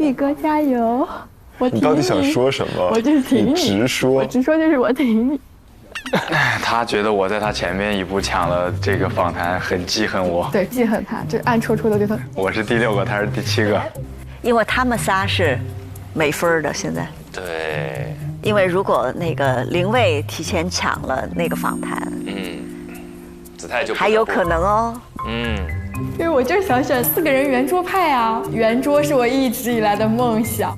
，B 哥加油！我挺你到底想说什么？我就是挺你，直说。我直说就是我挺你。他觉得我在他前面一步抢了这个访谈，很记恨我。对，记恨他，就暗戳戳的对他。我是第6个，他是第7个。因为他们仨是没分的，现在。对。因为如果那个林蔚提前抢了那个访谈，子泰就还有可能哦。因为我就是想选4个人圆桌派啊，圆桌是我一直以来的梦想。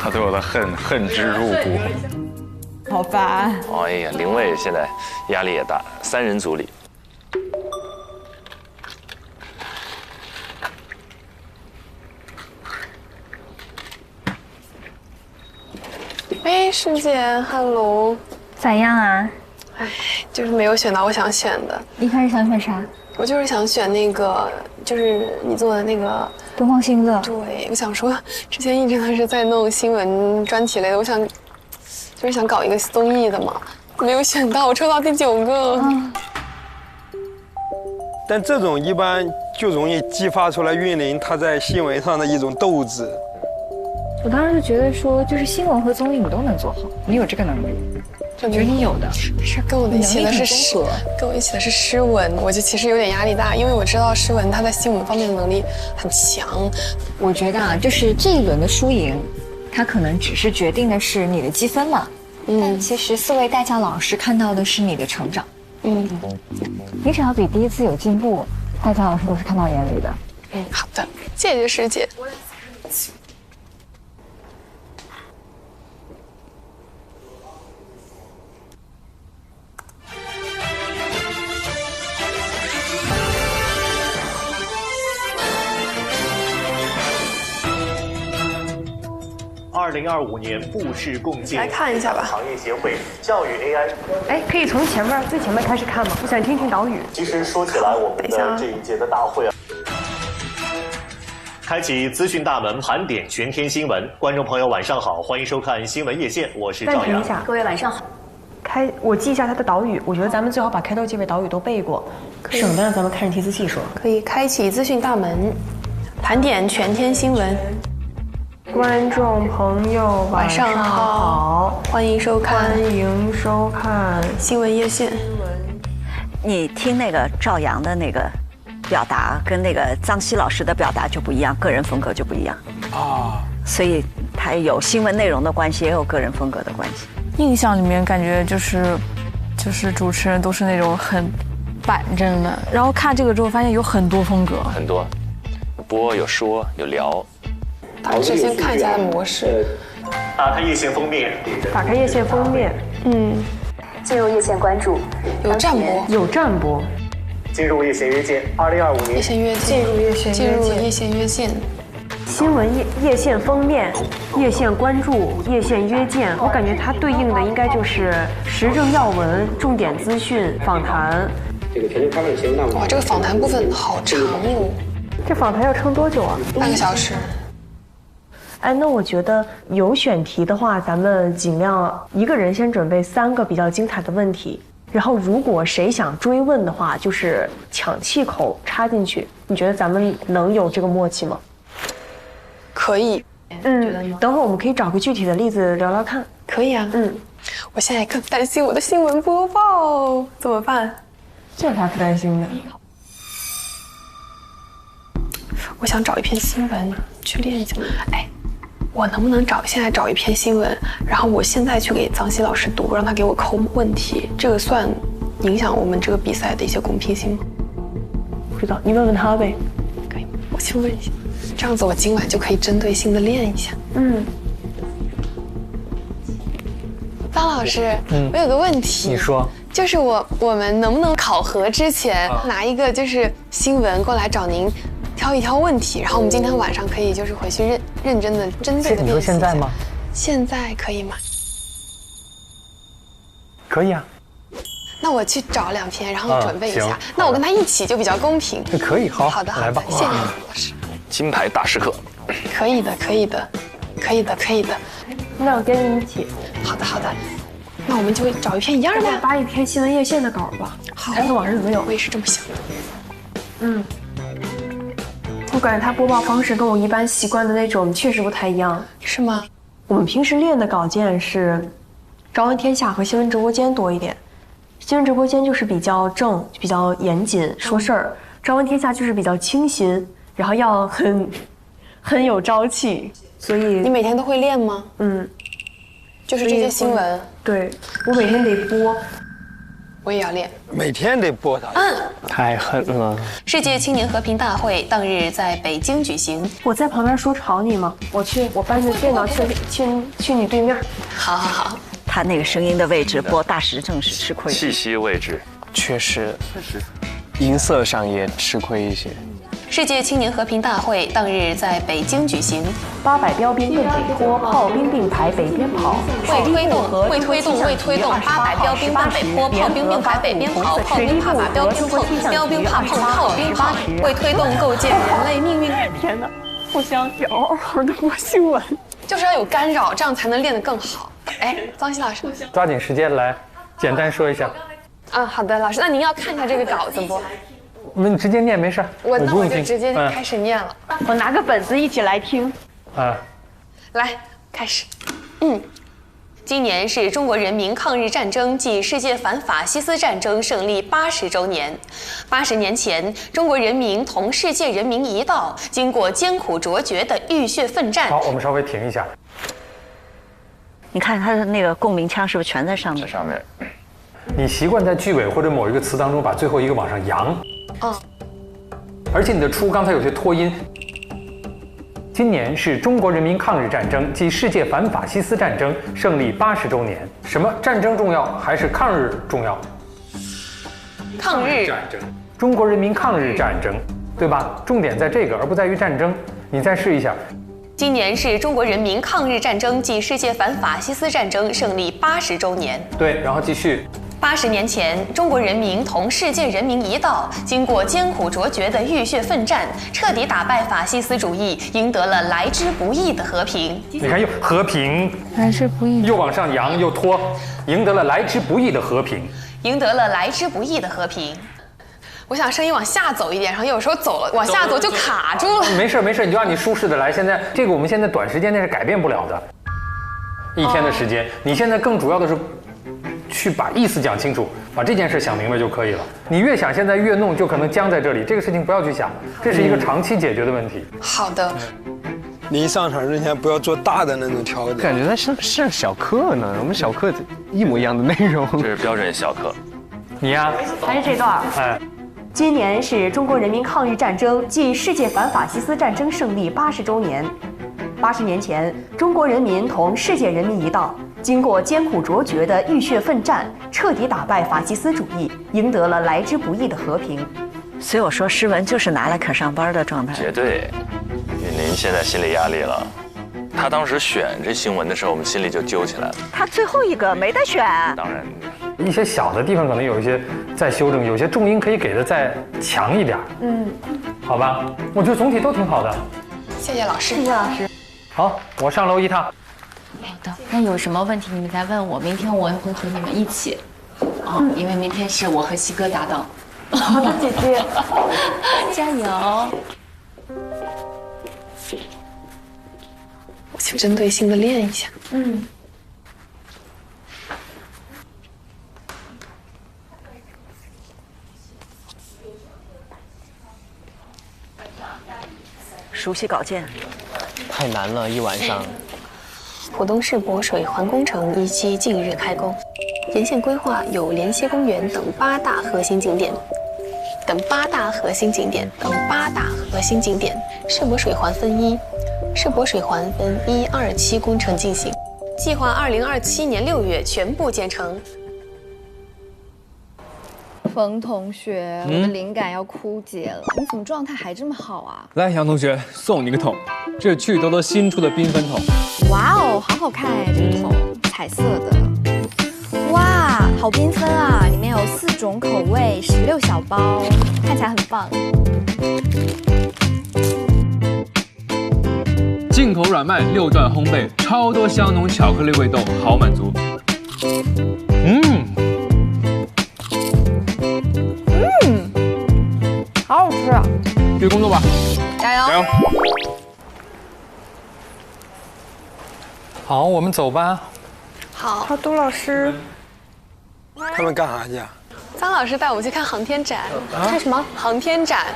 他对我的恨之入骨。好烦。哎呀，林蔚现在压力也大，3人组里。哎，师姐 ，hello， 咋样啊？哎，就是没有选到我想选的。一开始想选啥？我就是想选那个，就是你做的那个东方星座。对，我想说，之前一直都是在弄新闻专题类的，就是想搞一个综艺的嘛，没有选到，我抽到第9个。但这种一般就容易激发出来韵玲她在新闻上的一种斗志。我当时就觉得说，就是新闻和综艺你都能做好，你有这个能力，我觉得你有的。是跟我一起的是跟我一起的是诗文，我就其实有点压力大，因为我知道诗文她在新闻方面的能力很强。我觉得啊，就是这一轮的输赢，它可能只是决定的是你的积分嘛。但其实4位代教老师看到的是你的成长。你只要比第一次有进步，代教老师都是看到眼里的。好的，谢谢师姐。2025年富士共进来看一下吧。行业协会教育 AI。哎，可以从最前面开始看吗？我想听听导语。其实说起来，我们的这一届的大会啊，开启资讯大门，盘点全天新闻。观众朋友晚上好，欢迎收看新闻夜线，我是赵阳。暂停一下，各位晚上好。我记一下他的导语，我觉得咱们最好把开头、结尾导语都背过，省得让咱们看着提词器说。可以开启资讯大门，盘点全天新闻。观众朋友晚上好，欢迎收看新闻夜线。你听那个赵阳的那个表达，跟那个臧希老师的表达就不一样，个人风格就不一样啊。所以他有新闻内容的关系，也有个人风格的关系。印象里面感觉就是主持人都是那种很板正的，然后看这个之后发现有很多风格，很多，有播有说有聊。大致先看一下模式。打开夜线封面。进入夜线关注。有站播。进入夜线约见，2025年。进入夜线约见。新闻夜线封面，夜线关注，夜线约见。我感觉它对应的应该就是时政要闻、重点资讯、访谈。这个全球开放节目哇，这个访谈部分好长哦。这访谈要撑多久啊？半个小时。哎，那我觉得有选题的话，咱们尽量一个人先准备3个比较精彩的问题，然后如果谁想追问的话，就是抢气口插进去。你觉得咱们能有这个默契吗？可以。等会儿我们可以找个具体的例子聊聊看。可以啊。我现在更担心我的新闻播报怎么办？这有啥可担心的？我想找一篇新闻去练一下。哎。我能不能现在找一篇新闻，然后我现在去给臧希老师读，让他给我抠问题，这个算影响我们这个比赛的一些公平性吗？不知道，你问问他呗。可以，我去问一下，这样子我今晚就可以针对性的练一下。臧老师，我有个问题，你说，就是我们能不能考核之前拿一个就是新闻过来找您？挑一挑问题，然后我们今天晚上可以就是回去认真的针对的练习一下。你说现在吗？现在可以吗？可以啊。那我去找2篇，然后准备一下。那我跟他一起就比较公平。可以，好。好的，来吧。谢谢老师。金牌大师课。可以的。那我跟你一起。好的。那我们就找一篇一样的。发一篇新闻夜线的稿吧。好。看看网上有没有。我也是这么想的。感觉他播报方式跟我一般习惯的那种确实不太一样。是吗？我们平时练的稿件是《朝闻天下》和新闻直播间多一点。新闻直播间就是比较正、比较严谨说事儿，《朝闻天下》就是比较清新，然后要很有朝气。所以你每天都会练吗？嗯，就是这些新闻。对，我每天得播。我也要练，每天得播它。太狠了！世界青年和平大会当日在北京举行。我在旁边说吵你吗？我搬着电脑去你对面。好好好。他那个声音的位置播大时政是吃亏。气息位置确实，音色上也吃亏一些。世界青年和平大会当日在北京举行。800标兵奔北坡，炮兵并排北边跑。为推动800标兵奔北坡，炮兵并排北边跑，炮兵怕把标兵碰，标兵怕碰炮兵跑。为推动构建人类命运。天哪，互相嗷嗷的播新闻，就是要有干扰，这样才能练得更好。哎，张希老师，抓紧时间来简单说一下。好的，老师，那您要看一下这个稿子不？我们直接念没事，那我就直接开始念了。我拿个本子一起来听。来开始。今年是中国人民抗日战争暨世界反法西斯战争胜利80周年。80年前，中国人民同世界人民一道，经过艰苦卓绝的浴血奋战。好，我们稍微停一下。你看他的那个共鸣腔是不是全在上面？上面。你习惯在句尾或者某一个词当中把最后一个往上扬。而且你的出刚才有些拖音。今年是中国人民抗日战争暨世界反法西斯战争胜利80周年。什么战争重要还是抗日重要？抗日战争，中国人民抗日战争，对吧？重点在这个，而不在于战争。你再试一下。今年是中国人民抗日战争暨世界反法西斯战争胜利80周年。对，然后继续。80年前，中国人民同世界人民一道，经过艰苦卓绝的浴血奋战，彻底打败法西斯主义，赢得了来之不易的和平。你看，又和平，来之不易，又往上扬，又拖，赢得了来之不易的和平。赢得了来之不易的和平。我想声音往下走一点，然后有时候走了往下走就卡住了。没事，你就按你舒适的来。现在这个我们现在短时间内是改变不了的，一天的时间。你现在更主要的是去把意思讲清楚，把这件事想明白就可以了。你越想现在越弄，就可能僵在这里。这个事情不要去想，这是一个长期解决的问题。好的。你一上场之前不要做大的那种调整。感觉在上小课呢，我们小课一模一样的内容。这是标准小课。你呀，还是这段。今年是中国人民抗日战争暨世界反法西斯战争胜利80周年。80年前，中国人民同世界人民一道，经过艰苦卓绝的浴血奋战，彻底打败法西斯主义，赢得了来之不易的和平。所以我说，诗文就是拿来可上班的状态。绝对。您现在心理压力了。他当时选这新闻的时候，我们心里就揪起来了。他最后一个没得选。当然。一些小的地方可能有一些再修正，有些重音可以给的再强一点。好吧，我觉得总体都挺好的。谢谢老师。谢谢老师。好，我上楼一趟。好的，那有什么问题你们再问我，明天我也会和你们一起。因为明天是我和西哥搭档。好的，姐姐，加油。我去针对性的练一下。熟悉稿件，太难了，一晚上。浦东市博水环工程1期近日开工，沿线规划有莲歇公园等8大核心景点。市博水环分1，市博水环分1、2期工程进行，计划2027年6月全部建成。冯同学，我的灵感要枯竭了，你怎么状态还这么好啊？来，杨同学，送你个桶，这是趣多多新出的缤纷桶。哇哦，好好看哎，这个桶，彩色的。哇，好缤纷啊！里面有4种口味，16小包，看起来很棒。进口软麦6段烘焙，超多香浓巧克力味豆，好满足。好好吃啊！继续工作吧。加油！加油！好，我们走吧。好，杜老师。他们干啥去啊？张老师带我们去看航天展。看什么？航天展。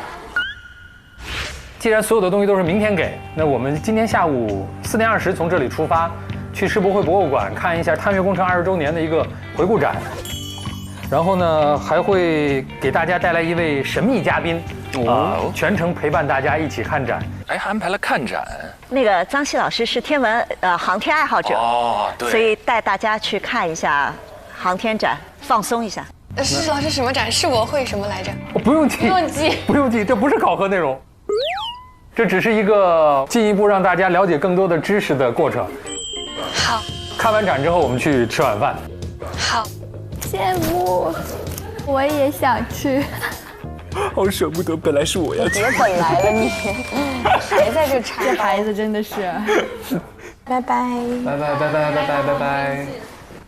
既然所有的东西都是明天给，那我们今天下午4点20从这里出发，去世博会博物馆看一下探月工程20周年的一个回顾展。然后呢，还会给大家带来一位神秘嘉宾，全程陪伴大家一起看展。哎，还安排了看展。那个张希老师是天文航天爱好者哦，对，所以带大家去看一下航天展，放松一下。是老师什么展？世博会什么来着？不用记，不用记，这不是考核内容，这只是一个进一步让大家了解更多的知识的过程。好，看完展之后，我们去吃晚饭。好。羡慕，我也想去。好舍不得，本来是我要去。别本来了你，还在这插。这孩子真的是。拜拜。拜拜拜拜拜拜拜拜。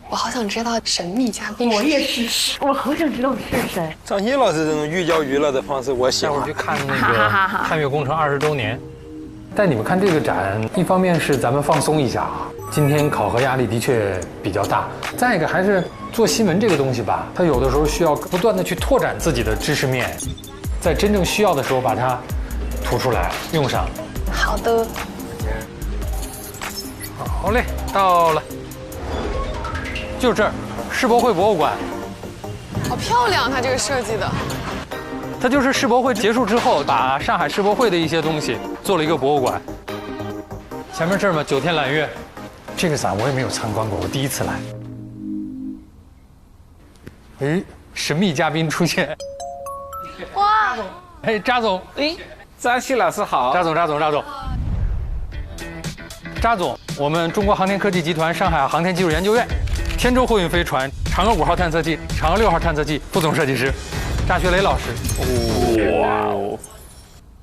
我好想知道神秘嘉宾。我也是，我好想知道是谁。张欣老师这种寓教于乐的方式，我喜欢。待会儿去看那个探月工程20周年。带你们看这个展，一方面是咱们放松一下啊，今天考核压力的确比较大。再一个还是做新闻这个东西吧，它有的时候需要不断的去拓展自己的知识面，在真正需要的时候把它吐出来用上。好的。好嘞，到了，就这儿，世博会博物馆。好漂亮，它这个设计的。它就是世博会结束之后，把上海世博会的一些东西做了一个博物馆。前面这儿嘛，9天揽月，这个展我也没有参观过，我第一次来。哎，神秘嘉宾出现。哇！哎，扎总。哎，张希老师好。扎总。扎总，我们中国航天科技集团上海航天技术研究院天舟货运飞船嫦娥5号探测器、嫦娥6号探测器副总设计师。扎学雷老师，哇哦！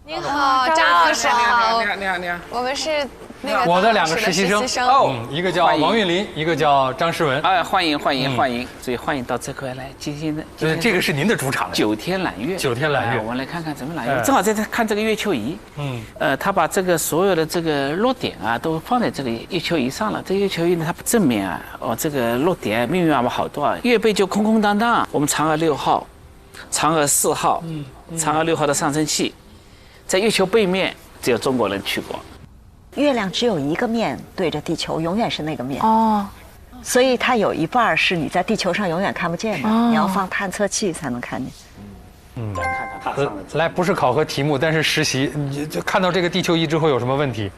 您好，扎老师好。你好。我们是那个我的2个实习生哦，一个叫王韵林，一个叫张诗文。哎，欢迎，所以欢迎到这块来。今天这个是您的主场。9天揽月。我们来看看怎么揽月。正好在这看这个月球仪。他把这个所有的这个落点啊都放在这个月球仪上了。这个月球仪呢，它正面啊，这个落点密密麻麻好多啊，月背就空空荡荡。我们嫦娥6号。嫦娥4号，嫦娥6号的上升器，在月球背面只有中国人去过。月亮只有一个面对着地球，永远是那个面。哦，所以它有一半是你在地球上永远看不见的，你要放探测器才能看见。来，不是考核题目，但是实习，你就看到这个地球仪之后有什么问题？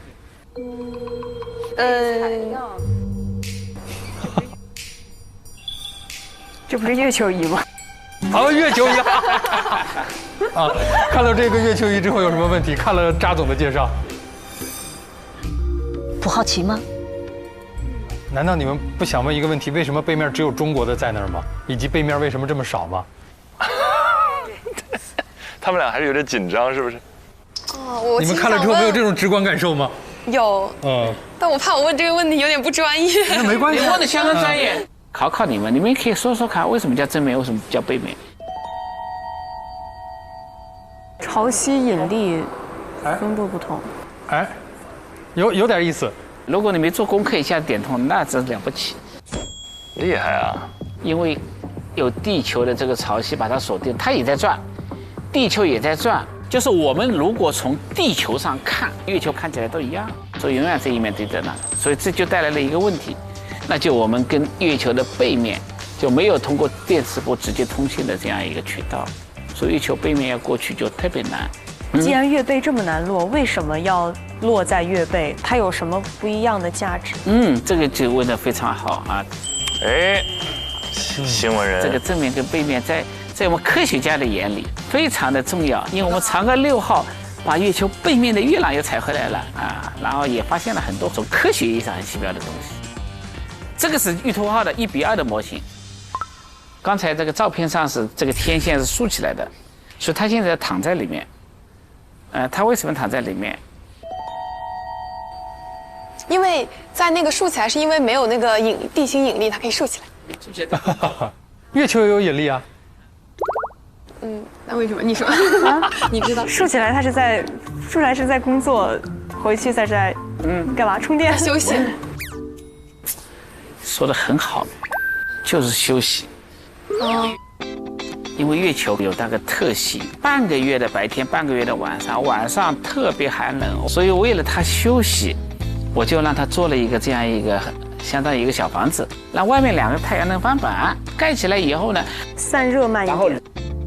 这不是月球仪吗？好，月球仪啊！看到这个月球仪之后有什么问题？看了扎总的介绍，不好奇吗？难道你们不想问一个问题：为什么背面只有中国的在那儿吗？以及背面为什么这么少吗？他们俩还是有点紧张，是不是？哦，你们看了之后没有这种直观感受吗？有。但我怕我问这个问题有点不专业。那没关系，你问的相当专业。考你们可以说说看，为什么叫正面，为什么叫背面？潮汐引力分布不同。哎，有点意思。如果你没做功课一下点通，那真了不起。厉害啊！因为有地球的这个潮汐把它锁定，它也在转，地球也在转。就是我们如果从地球上看，月球看起来都一样，所以永远这一面对着那，所以这就带来了一个问题。那就我们跟月球的背面就没有通过电磁波直接通信的这样一个渠道，所以月球背面要过去就特别难。既然月背这么难落，为什么要落在月背？它有什么不一样的价值？这个就问得非常好啊！哎，新闻人，这个正面跟背面在我们科学家的眼里非常的重要，因为我们嫦娥6号把月球背面的月亮又采回来了啊，然后也发现了很多种科学意义上很奇妙的东西。这个是玉兔号的1:2的模型。刚才这个照片上是这个天线是竖起来的，所以它现在躺在里面。它为什么躺在里面？因为在那个竖起来，是因为没有那个地心引力，它可以竖起来。月球也有引力啊。那为什么？你说，你知道？竖起来是在工作，回去再在干嘛？充电休息。说得很好，就是休息。因为月球有那个特性，半个月的白天，半个月的晚上，晚上特别寒冷，所以为了它休息，我就让它做了一个这样一个相当于一个小房子，让外面2个太阳能翻板盖起来以后呢，散热慢一点，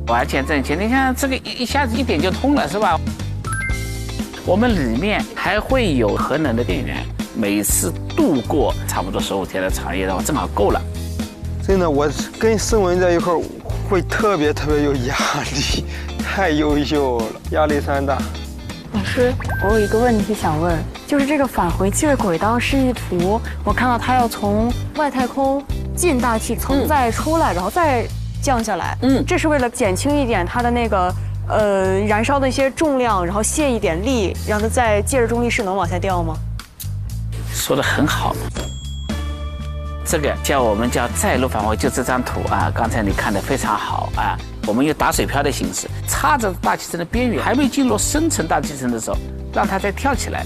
完全正确。你看这个一下子一点就通了，是吧？我们里面还会有核能的电源，每次度过差不多15天的长夜的话，正好够了。真的，我跟盛文在一块儿会特别有压力，太优秀了，压力山大。老师，我有一个问题想问，就是这个返回器的轨道示意图，我看到它要从外太空进大气层再出来，然后再降下来。这是为了减轻一点它的那个燃烧的一些重量，然后卸一点力，让它再借着重力势能往下掉吗？说得很好。这个我们叫载入返回，就这张图啊，刚才你看得非常好啊。我们用打水漂的形式，插着大气层的边缘，还没进入深层大气层的时候，让它再跳起来。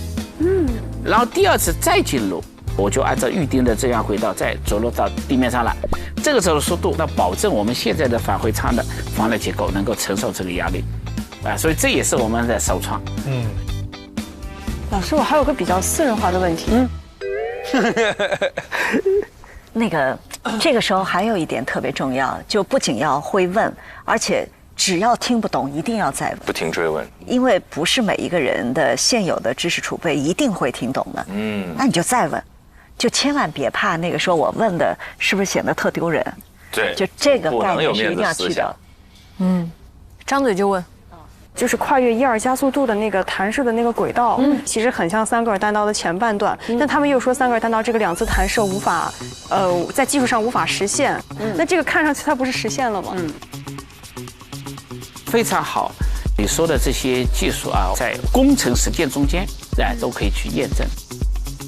然后第2次再进入，我就按照预定的这样轨道再着陆到地面上了。这个时候的速度，那保证我们现在的返回舱的防热结构能够承受这个压力，所以这也是我们的首创。老师，我还有个比较私人化的问题。这个时候还有一点特别重要，就不仅要会问，而且只要听不懂，一定要再问，不停追问，因为不是每一个人的现有的知识储备一定会听懂的。那你就再问，就千万别怕那个说我问的是不是显得特丢人。对，就这个概念是一定要去掉。张嘴就问。就是跨越1、2加速度的那个弹射的那个轨道，其实很像3个尔弹道的前半段，但他们又说3个尔弹道这个2次弹射无法，在技术上无法实现。那这个看上去它不是实现了吗？非常好，你说的这些技术啊，在工程实践中间，都可以去验证。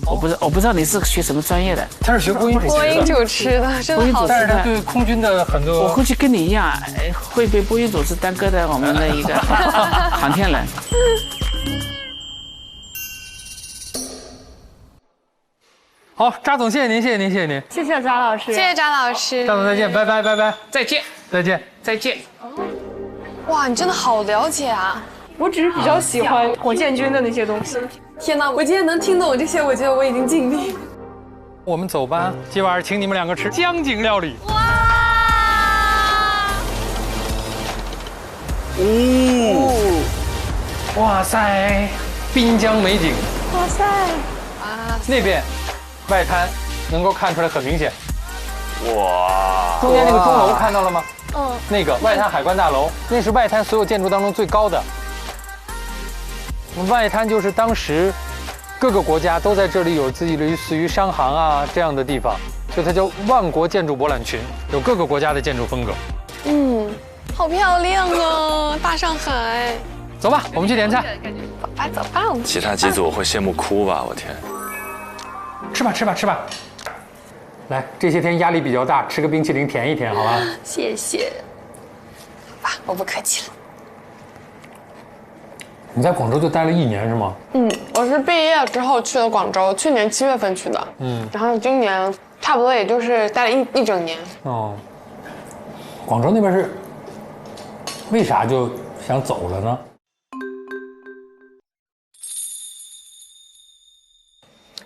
我不知道你是学什么专业的？他是学播音主持的，真的好。但是他对空军的很多，我估计跟你一样，会被播音主持耽搁的我们的一个航天人。好，扎总，谢谢您，谢谢您，谢谢您，谢谢扎老师，谢谢扎老师，扎总再见，拜拜，拜拜，再见，再见，再见。哇，你真的好了解啊！我只是比较喜欢火箭军的那些东西。天哪，我今天能听懂这些，我觉得我已经尽力。我们走吧，今晚请你们2个吃江景料理。哇塞，滨江美景。哇塞，那边外滩能够看出来很明显。哇，中间那个钟楼看到了吗？那个外滩海关大楼，那是外滩所有建筑当中最高的。外滩就是当时各个国家都在这里有自己类似于商行啊这样的地方，所以它叫万国建筑博览群，有各个国家的建筑风格。好漂亮啊，大上海。走吧，我们去点菜。走吧，走吧。其他几组会羡慕哭吧？我天！吃吧，吃吧，吃吧。来，这些天压力比较大，吃个冰淇淋填一填，好吧？谢谢。好吧，我不客气了。你在广州就待了1年是吗？我是毕业之后去的广州，去年7月份去的。然后今年差不多也就是待了一整年。广州那边是为啥就想走了呢？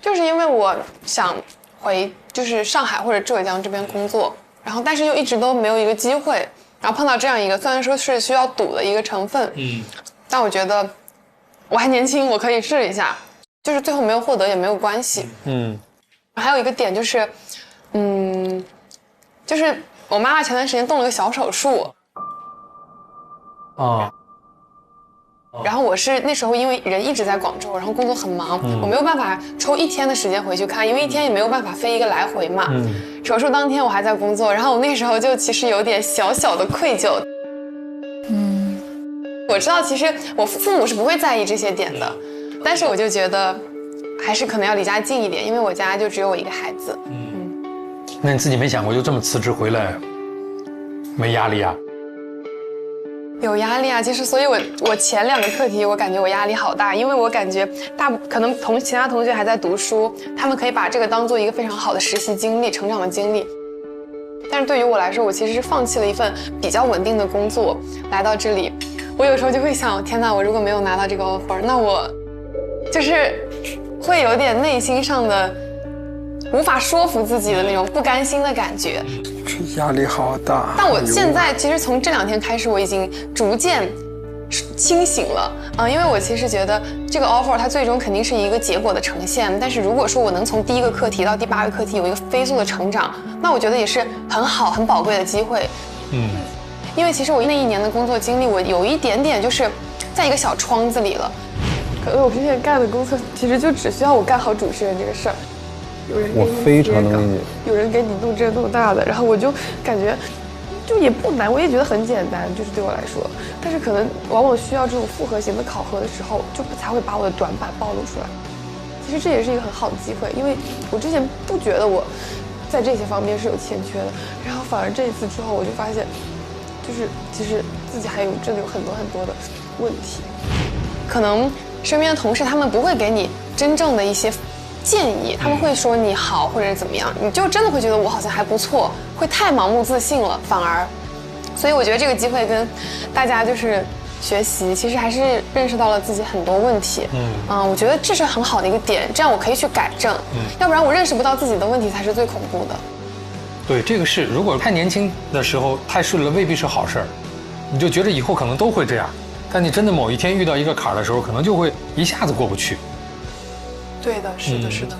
就是因为我想回就是上海或者浙江这边工作，然后但是又一直都没有一个机会，然后碰到这样一个虽然说是需要赌的一个成分，但我觉得我还年轻，我可以试一下，就是最后没有获得也没有关系。还有一个点就是，就是我妈妈前段时间动了个小手术，然后我是那时候因为人一直在广州，然后工作很忙，我没有办法抽1天的时间回去看，因为1天也没有办法飞一个来回嘛。手术当天我还在工作，然后我那时候就其实有点小小的愧疚。我知道其实我父母是不会在意这些点的，但是我就觉得还是可能要离家近一点，因为我家就只有我一个孩子。那你自己没想过就这么辞职回来，没压力啊？有压力啊，其实，所以我前2个课题，我感觉我压力好大，因为我感觉可能其他同学还在读书，他们可以把这个当做一个非常好的实习经历、成长的经历。但是对于我来说，我其实是放弃了一份比较稳定的工作，来到这里。我有时候就会想，天哪，我如果没有拿到这个 offer， 那我就是会有点内心上的无法说服自己的那种不甘心的感觉。压力好大。但我现在其实从这2天开始，我已经逐渐清醒了因为我其实觉得这个 offer 它最终肯定是一个结果的呈现，但是如果说我能从第1个课题到第8个课题有一个飞速的成长，那我觉得也是很好很宝贵的机会。因为其实我那1年的工作经历，我有一点点就是在一个小窗子里了。可能我之前干的工作其实就只需要我干好主持人这个事儿。我非常能理解。有人给你弄这弄那的，然后我就感觉就也不难，我也觉得很简单，就是对我来说。但是可能往往需要这种复合型的考核的时候，就才会把我的短板暴露出来。其实这也是一个很好的机会，因为我之前不觉得我在这些方面是有欠缺的，然后反而这一次之后，我就发现，就是其实自己还有真的有很多很多的问题。可能身边的同事他们不会给你真正的一些建议，他们会说你好或者怎么样，你就真的会觉得我好像还不错，会太盲目自信了，反而。所以我觉得这个机会跟大家就是学习，其实还是认识到了自己很多问题。我觉得这是很好的一个点，这样我可以去改正。要不然我认识不到自己的问题才是最恐怖的。对，这个是如果太年轻的时候太顺了，未必是好事儿。你就觉得以后可能都会这样，但你真的某一天遇到一个坎儿的时候，可能就会一下子过不去。对的，是的，是的。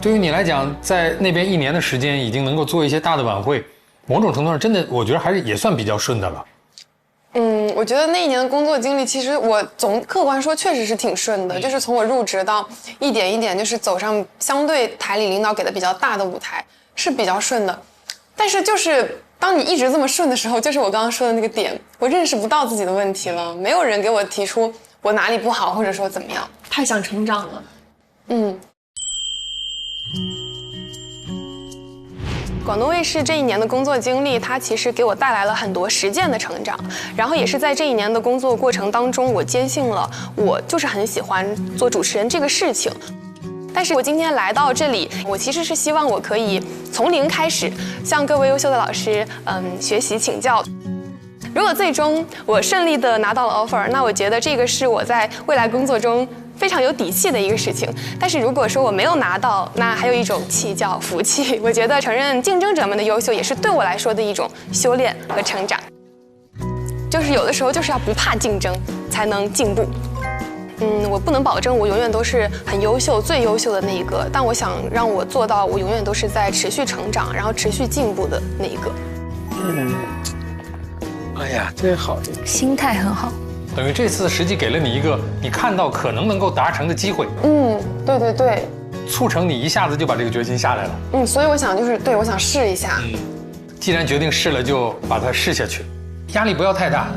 对于你来讲，在那边1年的时间，已经能够做一些大的晚会，某种程度上真的，我觉得还是也算比较顺的了。我觉得那1年的工作经历，其实我总客观说确实是挺顺的，就是从我入职到一点一点就是走上相对台里领导给的比较大的舞台，是比较顺的。但是就是当你一直这么顺的时候，就是我刚刚说的那个点，我认识不到自己的问题了，没有人给我提出我哪里不好，或者说怎么样。太想成长了。广东卫视这1年的工作经历，它其实给我带来了很多实践的成长，然后也是在这1年的工作过程当中，我坚信了我就是很喜欢做主持人这个事情。但是我今天来到这里，我其实是希望我可以从零开始，向各位优秀的老师学习请教。如果最终我顺利的拿到了 offer， 那我觉得这个是我在未来工作中非常有底气的一个事情。但是如果说我没有拿到，那还有一种气叫福气。我觉得承认竞争者们的优秀，也是对我来说的一种修炼和成长。就是有的时候就是要不怕竞争，才能进步。我不能保证我永远都是很优秀、最优秀的那一个，但我想让我做到，我永远都是在持续成长，然后持续进步的那一个。哎呀，真好，心态很好。等于这次实际给了你一个你看到可能够达成的机会。对对对，促成你一下子就把这个决心下来了。所以我想就是对，我想试一下。既然决定试了，就把它试下去，压力不要太大。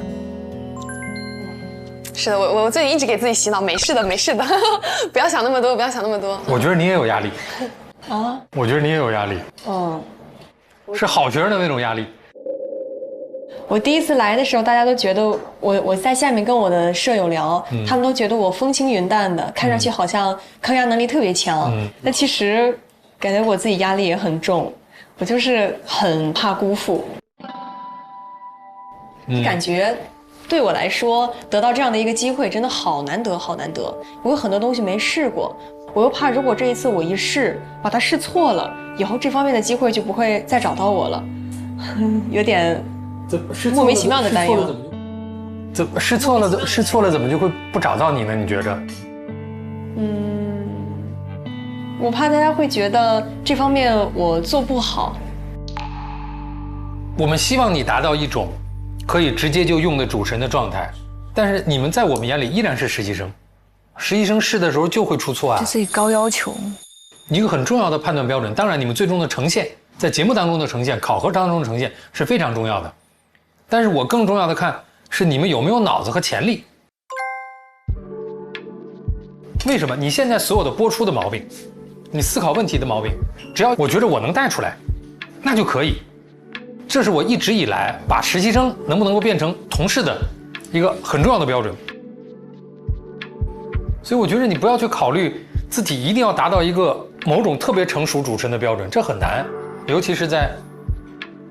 是的，我最近一直给自己洗脑，没事的，没事的，不要想那么多，不要想那么多。我觉得你也有压力啊，我觉得你也有压力。是好学生的那种压力。我第一次来的时候，大家都觉得我在下面跟我的舍友聊，他们都觉得我风轻云淡的，看上去好像抗压能力特别强。那其实感觉我自己压力也很重，我就是很怕辜负。感觉对我来说，得到这样的一个机会真的好难得，好难得。我有很多东西没试过，我又怕如果这一次我一试，把它试错了，以后这方面的机会就不会再找到我了，有点莫名其妙的担忧。试错了怎么就会不找到你呢？你觉着？我怕大家会觉得这方面我做不好。我们希望你达到一种可以直接就用的主持人的状态，但是你们在我们眼里依然是实习生，实习生试的时候就会出错啊。对自己高要求。一个很重要的判断标准，当然你们最终的呈现，在节目当中的呈现，考核当中的呈现是非常重要的，但是我更重要的看是你们有没有脑子和潜力。为什么？你现在所有的播出的毛病，你思考问题的毛病，只要我觉得我能带出来，那就可以。这是我一直以来把实习生能不能够变成同事的一个很重要的标准。所以我觉得你不要去考虑自己一定要达到一个某种特别成熟主持人的标准，这很难，尤其是在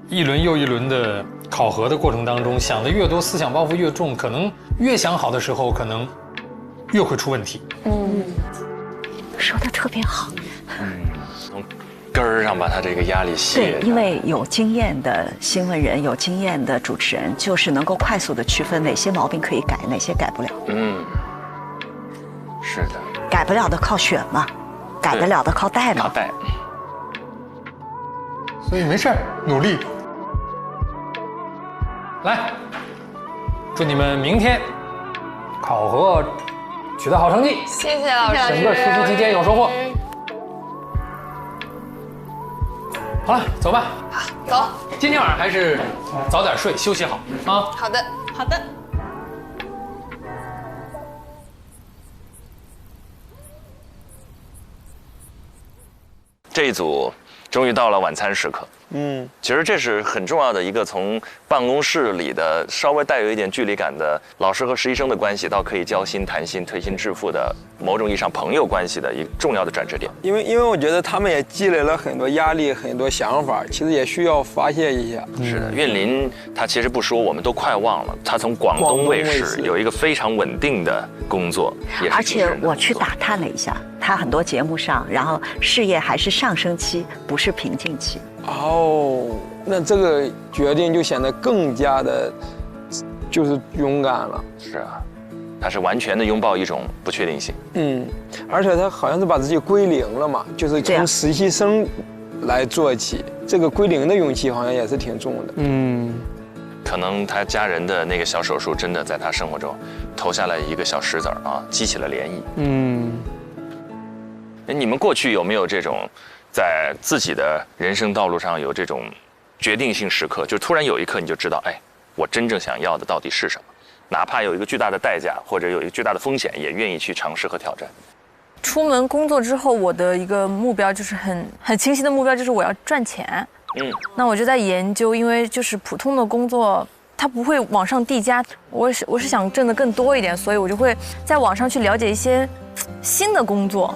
一轮又一轮的考核的过程当中，想的越多，思想包袱越重，可能越想好的时候，可能越会出问题。说的特别好。从根儿上把他这个压力卸。对，因为有经验的新闻人，有经验的主持人，就是能够快速的区分哪些毛病可以改，哪些改不了。是的。改不了的靠选嘛，改得了的靠带嘛。靠带。所以没事儿，努力。来，祝你们明天考核取得好成绩。谢谢老师。整个实习期间有收获。好了，走吧。好，走。今天晚上还是早点睡，休息好啊。好的，好的。这一组终于到了晚餐时刻。其实这是很重要的一个从办公室里的稍微带有一点距离感的老师和实习生的关系，到可以交心、谈心、推心置腹的某种意义上朋友关系的一个重要的转折点。因为我觉得他们也积累了很多压力、很多想法，其实也需要发泄一下。是的，岳林他其实不说，我们都快忘了，他从广东卫视有一个非常稳定的工作，而且我去打探了一下，他很多节目上，然后事业还是上升期，不是瓶颈期。那这个决定就显得更加的，就是勇敢了。是啊，他是完全的拥抱一种不确定性。而且他好像是把自己归零了嘛，就是从实习生来做起，这个归零的勇气好像也是挺重的。可能他家人的那个小手术真的在他生活中投下了一个小石子儿啊，激起了涟漪。你们过去有没有这种在自己的人生道路上有这种决定性时刻，就突然有一刻你就知道，哎，我真正想要的到底是什么？哪怕有一个巨大的代价或者有一个巨大的风险，也愿意去尝试和挑战。出门工作之后，我的一个目标就是很清晰的目标，就是我要赚钱。那我就在研究，因为就是普通的工作它不会往上递加，我是想挣得更多一点，所以我就会在网上去了解一些新的工作。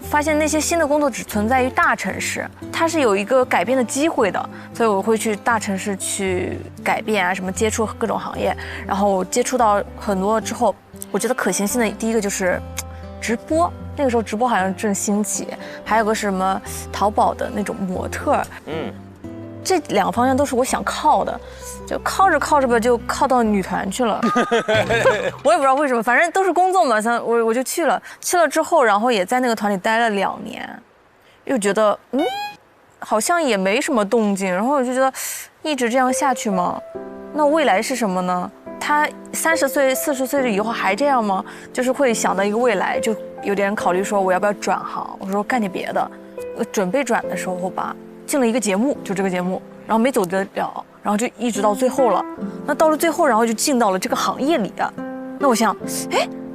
发现那些新的工作只存在于大城市，它是有一个改变的机会的，所以我会去大城市去改变啊，什么接触各种行业，然后接触到很多之后，我觉得可行性的第一个就是直播，那个时候直播好像正兴起，还有个什么淘宝的那种模特，这两个方向都是我想靠的，就靠着吧，就靠到女团去了。我也不知道为什么，反正都是工作嘛，我就去了之后，然后也在那个团里待了2年，又觉得好像也没什么动静，然后我就觉得一直这样下去吗？那未来是什么呢？他30岁、40岁了以后还这样吗？就是会想到一个未来，就有点考虑说我要不要转行，我说干点别的。准备转的时候吧，进了一个节目，就这个节目，然后没走得了，然后就一直到最后了。那到了最后，然后就进到了这个行业里啊。那我想，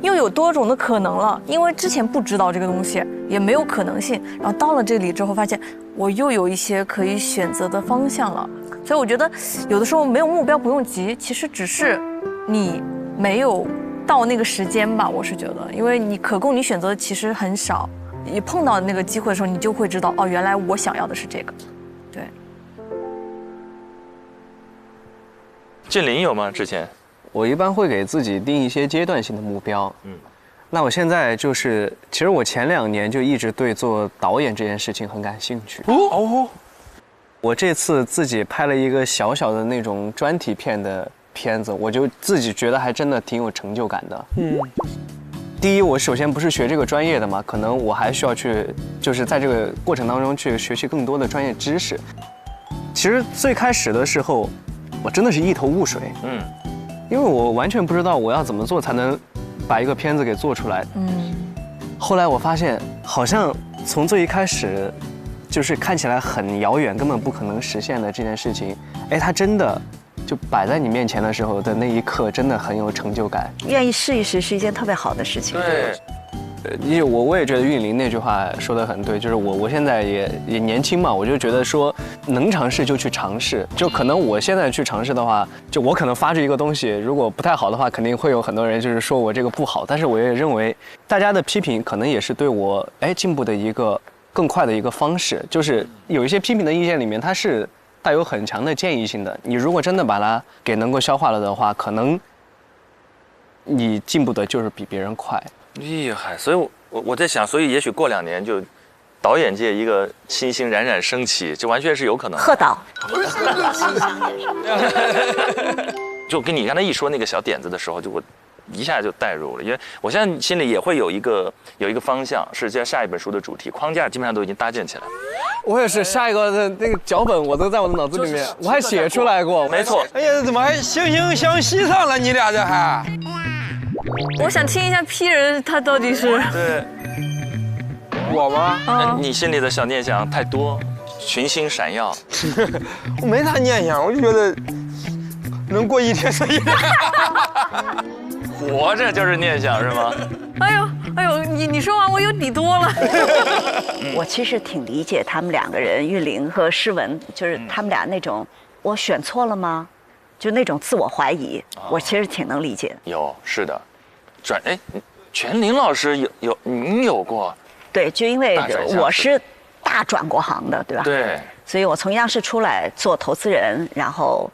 又有多种的可能了，因为之前不知道这个东西，也没有可能性。然后到了这里之后，发现我又有一些可以选择的方向了。所以我觉得，有的时候没有目标不用急，其实只是你没有到那个时间吧。我是觉得，因为你可供你选择的其实很少。你碰到那个机会的时候，你就会知道，哦，原来我想要的是这个。对。俊林有吗？之前我一般会给自己定一些阶段性的目标。那我现在就是，其实我前2年就一直对做导演这件事情很感兴趣。我这次自己拍了一个小小的那种专题片的片子，我就自己觉得还真的挺有成就感的。第一，我首先不是学这个专业的嘛，可能我还需要去，就是在这个过程当中去学习更多的专业知识。其实最开始的时候，我真的是一头雾水，因为我完全不知道我要怎么做才能把一个片子给做出来。后来我发现，好像从最一开始，就是看起来很遥远，根本不可能实现的这件事情，它真的就摆在你面前的时候的那一刻，真的很有成就感。愿意试一试是一件特别好的事情。对，我也觉得韵玲那句话说得很对，就是我现在也年轻嘛，我就觉得说能尝试就去尝试，就可能我现在去尝试的话，就我可能发出一个东西，如果不太好的话，肯定会有很多人就是说我这个不好，但是我也认为大家的批评可能也是对我进步的一个更快的一个方式，就是有一些批评的意见里面它是带有很强的建议性的，你如果真的把它给能够消化了的话，可能你进步的就是比别人快。厉害，所以我在想，所以也许过2年就导演界一个新星冉冉升起，这完全是有可能的。贺导，就跟你刚才一说那个小点子的时候，就我一下就带入了，因为我现在心里也会有一个方向，是在下一本书的主题框架基本上都已经搭建起来了。我也是，下一个的那个脚本我都在我的脑子里面，我还写出来过。没错。哎呀，怎么还惺惺相惜上了？你俩这还？我想听一下批人他到底是对我吗？你心里的小念想太多，群星闪耀。我没啥念想，我就觉得能过一天是一天。活着就是念想是吗？哎呦，你说完我有底多了。我其实挺理解他们2个人，韵玲和诗文，就是他们俩那种，我选错了吗？就那种自我怀疑，我其实挺能理解的。是的。全玲老师你有过？对，就因为我是大转过行的，对吧？对，所以我从央视出来做投资人，然后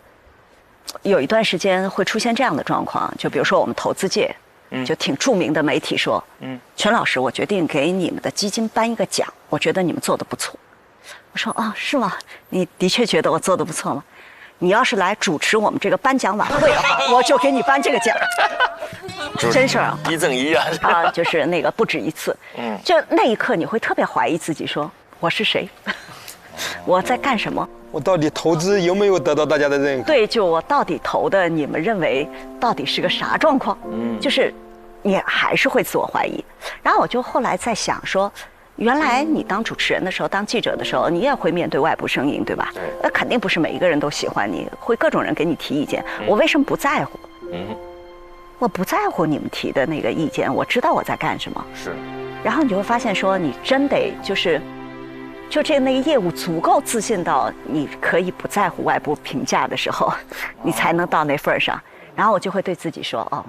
有一段时间会出现这样的状况，就比如说我们投资界，就挺著名的媒体说，全老师，我决定给你们的基金颁一个奖，我觉得你们做得不错。我说是吗？你的确觉得我做得不错吗？你要是来主持我们这个颁奖晚会的话，我就给你颁这个奖。真事儿啊，1赠1啊！就是那个不止一次。就那一刻你会特别怀疑自己，说我是谁，我在干什么，我到底投资有没有得到大家的认可？对，就我到底投的，你们认为到底是个啥状况？就是你还是会自我怀疑。然后我就后来在想说，原来你当主持人的时候，当记者的时候，你也会面对外部声音，对吧？那肯定不是每一个人都喜欢你，会各种人给你提意见。我为什么不在乎？我不在乎你们提的那个意见，我知道我在干什么。是。然后你就会发现说，你真得就这那个业务足够自信到你可以不在乎外部评价的时候，你才能到那份儿上。然后我就会对自己说，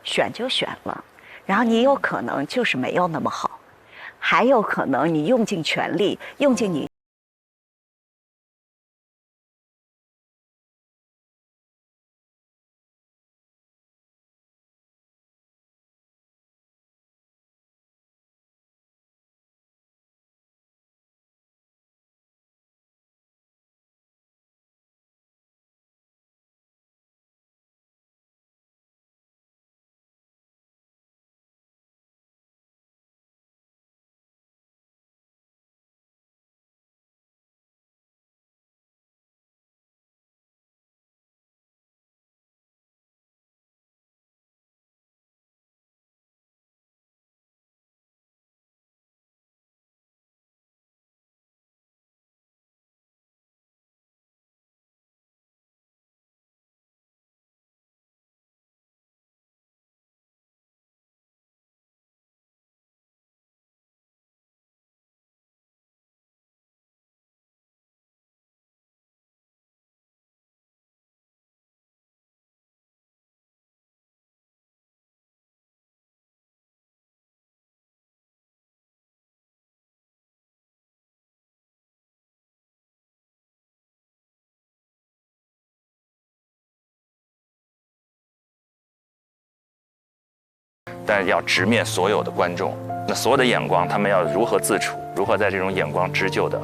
选就选了，然后你有可能就是没有那么好。还有可能你用尽全力，用尽你但要直面所有的观众，那所有的眼光，他们要如何自处，如何在这种眼光织就的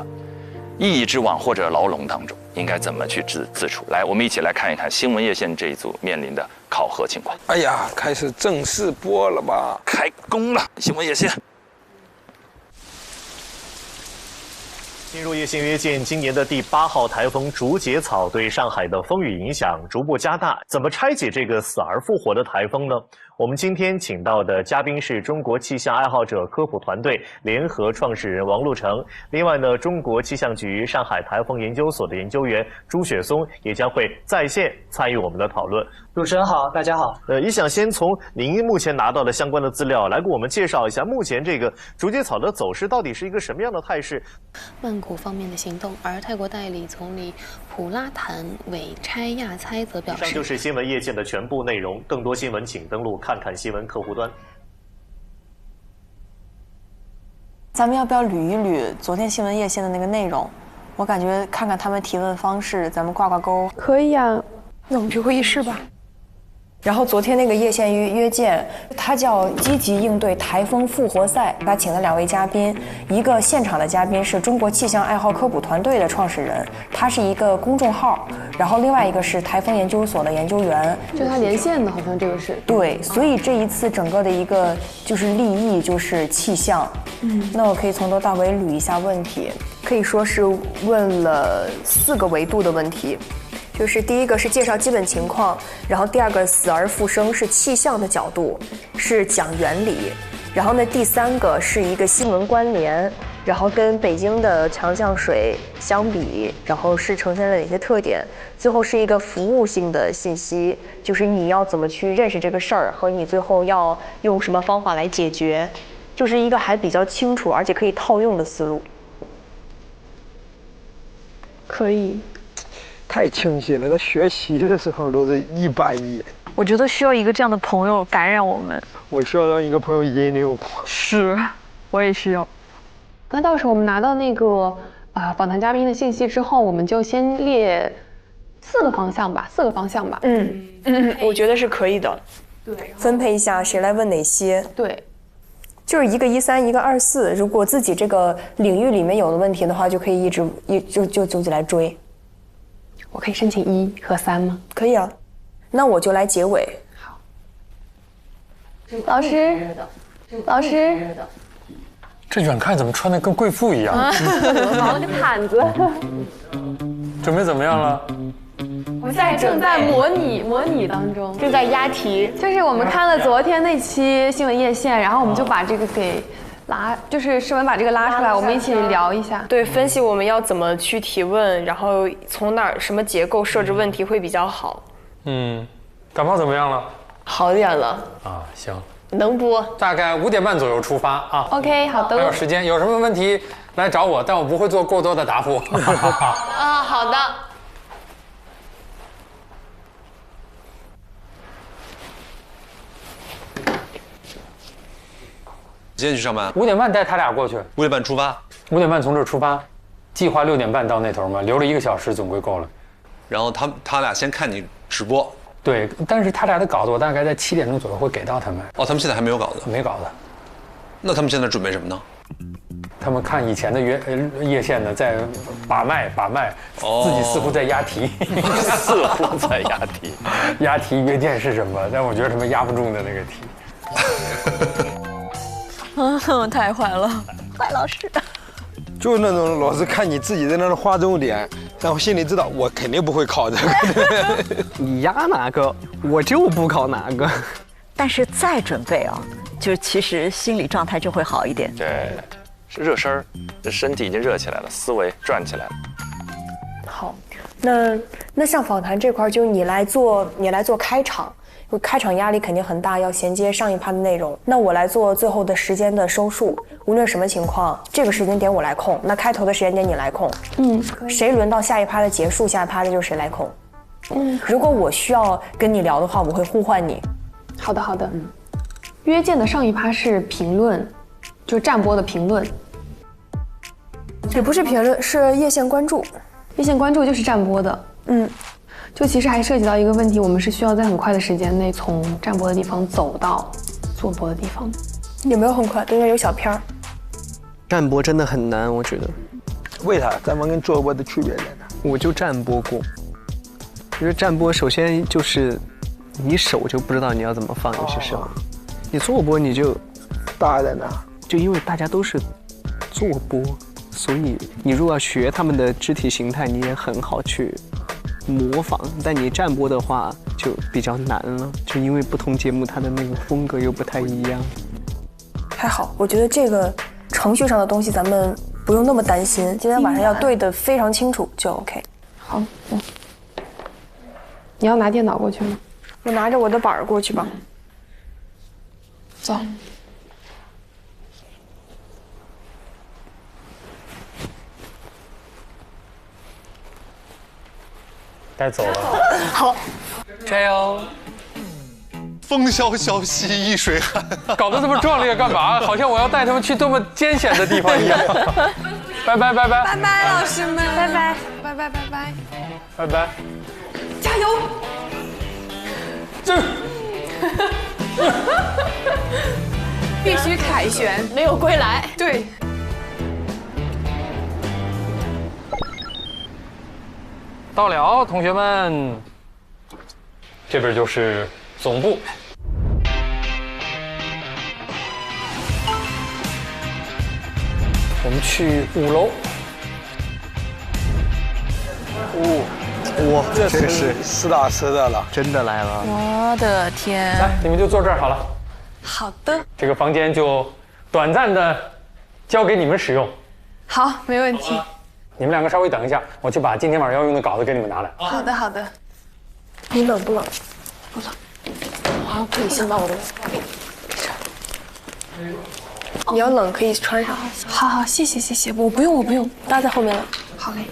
意义之网或者牢笼当中，应该怎么去自处？来，我们一起来看一看新闻夜线这一组面临的考核情况。哎呀，开始正式播了吧？开工了，新闻夜线。进入夜线约见，今年的第8号台风竹节草对上海的风雨影响逐步加大，怎么拆解这个死而复活的台风呢？我们今天请到的嘉宾是中国气象爱好者科普团队联合创始人王路成，另外呢，中国气象局上海台风研究所的研究员朱雪松也将会在线参与我们的讨论。主持人好，大家好。也想先从您目前拿到的相关的资料来给我们介绍一下，目前这个竹节草的走势到底是一个什么样的态势？曼谷方面的行动，而泰国代理总理普拉坦韦差亚猜则表示，以上就是新闻夜线的全部内容。更多新闻请登录看看新闻客户端。咱们要不要捋一捋昨天新闻夜线的那个内容？我感觉看看他们提问方式，咱们挂挂钩。可以啊，那我们去会议室吧。然后昨天那个叶县约见，他叫积极应对台风复活赛，他请了2位嘉宾，一个现场的嘉宾是中国气象爱好科普团队的创始人，他是一个公众号，然后另外一个是台风研究所的研究员，就他连线的，好像这个是对，所以这一次整个的一个就是立意就是气象，那我可以从头到尾捋一下问题，可以说是问了4个维度的问题。就是第一个是介绍基本情况，然后第2个死而复生是气象的角度，是讲原理，然后呢第3个是一个新闻关联，然后跟北京的强降水相比，然后是呈现了哪些特点，最后是一个服务性的信息，就是你要怎么去认识这个事儿和你最后要用什么方法来解决，就是一个还比较清楚而且可以套用的思路。可以。太清晰了，他学习的时候都是100%。我觉得需要一个这样的朋友感染我们。我需要让一个朋友引领我。是，我也需要。那到时候我们拿到那个访谈嘉宾的信息之后，我们就先列4个方向吧，4个方向吧。我觉得是可以的。对，分配一下谁来问哪些。对。就是一个13，一个24。如果自己这个领域里面有的问题的话，就可以就来追。我可以申请1和3吗？可以啊，那我就来结尾。好。老师，这远看怎么穿的跟贵妇一样？忙了个毯子。准备怎么样了？我们现在正在模拟当中，正在押题。就是我们看了昨天那期新闻夜线，然后我们就把这个给。就是诗文把这个拉出来，我们一起聊一下。对，分析我们要怎么去提问，然后从哪儿什么结构设置问题会比较好。感冒怎么样了？好点了。啊，行。能播。大概5点半左右出发啊。OK， 好的。还有时间，有什么问题来找我，但我不会做过多的答复。好的。几点去上班？5点半带他俩过去。5点半出发。5点半从这儿出发，计划6点半到那头嘛，留了1个小时总归够了。然后他俩先看你直播。对，但是他俩的稿子我大概在7点钟左右会给到他们。哦，他们现在还没有稿子？没稿子。那他们现在准备什么呢？他们看以前的夜线的，在把脉，自己似乎在押题，似乎在押题，押题约见是什么？但我觉得他们押不中的那个题。太坏了，坏老师。就是那种老师看你自己在那儿划重点，然后心里知道我肯定不会考这个。你押哪个，我就不考哪个。但是再准备啊，就是其实心理状态就会好一点。对，是热身儿，这身体已经热起来了，思维转起来了。好，那上访谈这块就你来做开场。开场压力肯定很大，要衔接上一趴的内容。那我来做最后的时间的收束，无论什么情况，这个时间点我来控，那开头的时间点你来控。谁轮到下一趴的结束，下一趴的就是谁来控。如果我需要跟你聊的话，我会呼唤你。好的。约见的上一趴是评论，就站播的评论。也不是评论，是夜线关注。夜线关注就是站播的。就其实还涉及到一个问题，我们是需要在很快的时间内从站播的地方走到做播的地方。有没有很快？都应该有小片儿。站播真的很难，我觉得。为啥？站播跟做播的区别在哪？我就站播过。因为站播首先就是你手就不知道你要怎么放有些时候，你做播你就大在哪？就因为大家都是做播，所以你如果要学他们的肢体形态，你也很好去模仿，但你站播的话就比较难了，就因为不同节目它的那个风格又不太一样。还好，我觉得这个程序上的东西咱们不用那么担心，今天晚上要对得非常清楚就 OK。好，你要拿电脑过去吗？我拿着我的板儿过去吧。走。该走了。好，加油！风萧萧兮易水寒，搞得这么壮烈干嘛？好像我要带他们去多么艰险的地方一样。拜拜拜拜拜拜，老师们，拜拜拜拜拜拜拜拜，加油！必须凯旋，没有归来。对。到了，同学们，这边就是总部。我们去5楼。哇，这是实打实的了，真的来了。我的天！来，你们就坐这儿好了。好的。这个房间就短暂的交给你们使用。好，没问题。你们两个稍微等一下，我去把今天晚上要用的稿子给你们拿来。好的，好的。你冷不冷？不冷。好，可以先把我的你要冷可以穿上。好好，谢谢谢谢，我不用，搭在后面了。好嘞。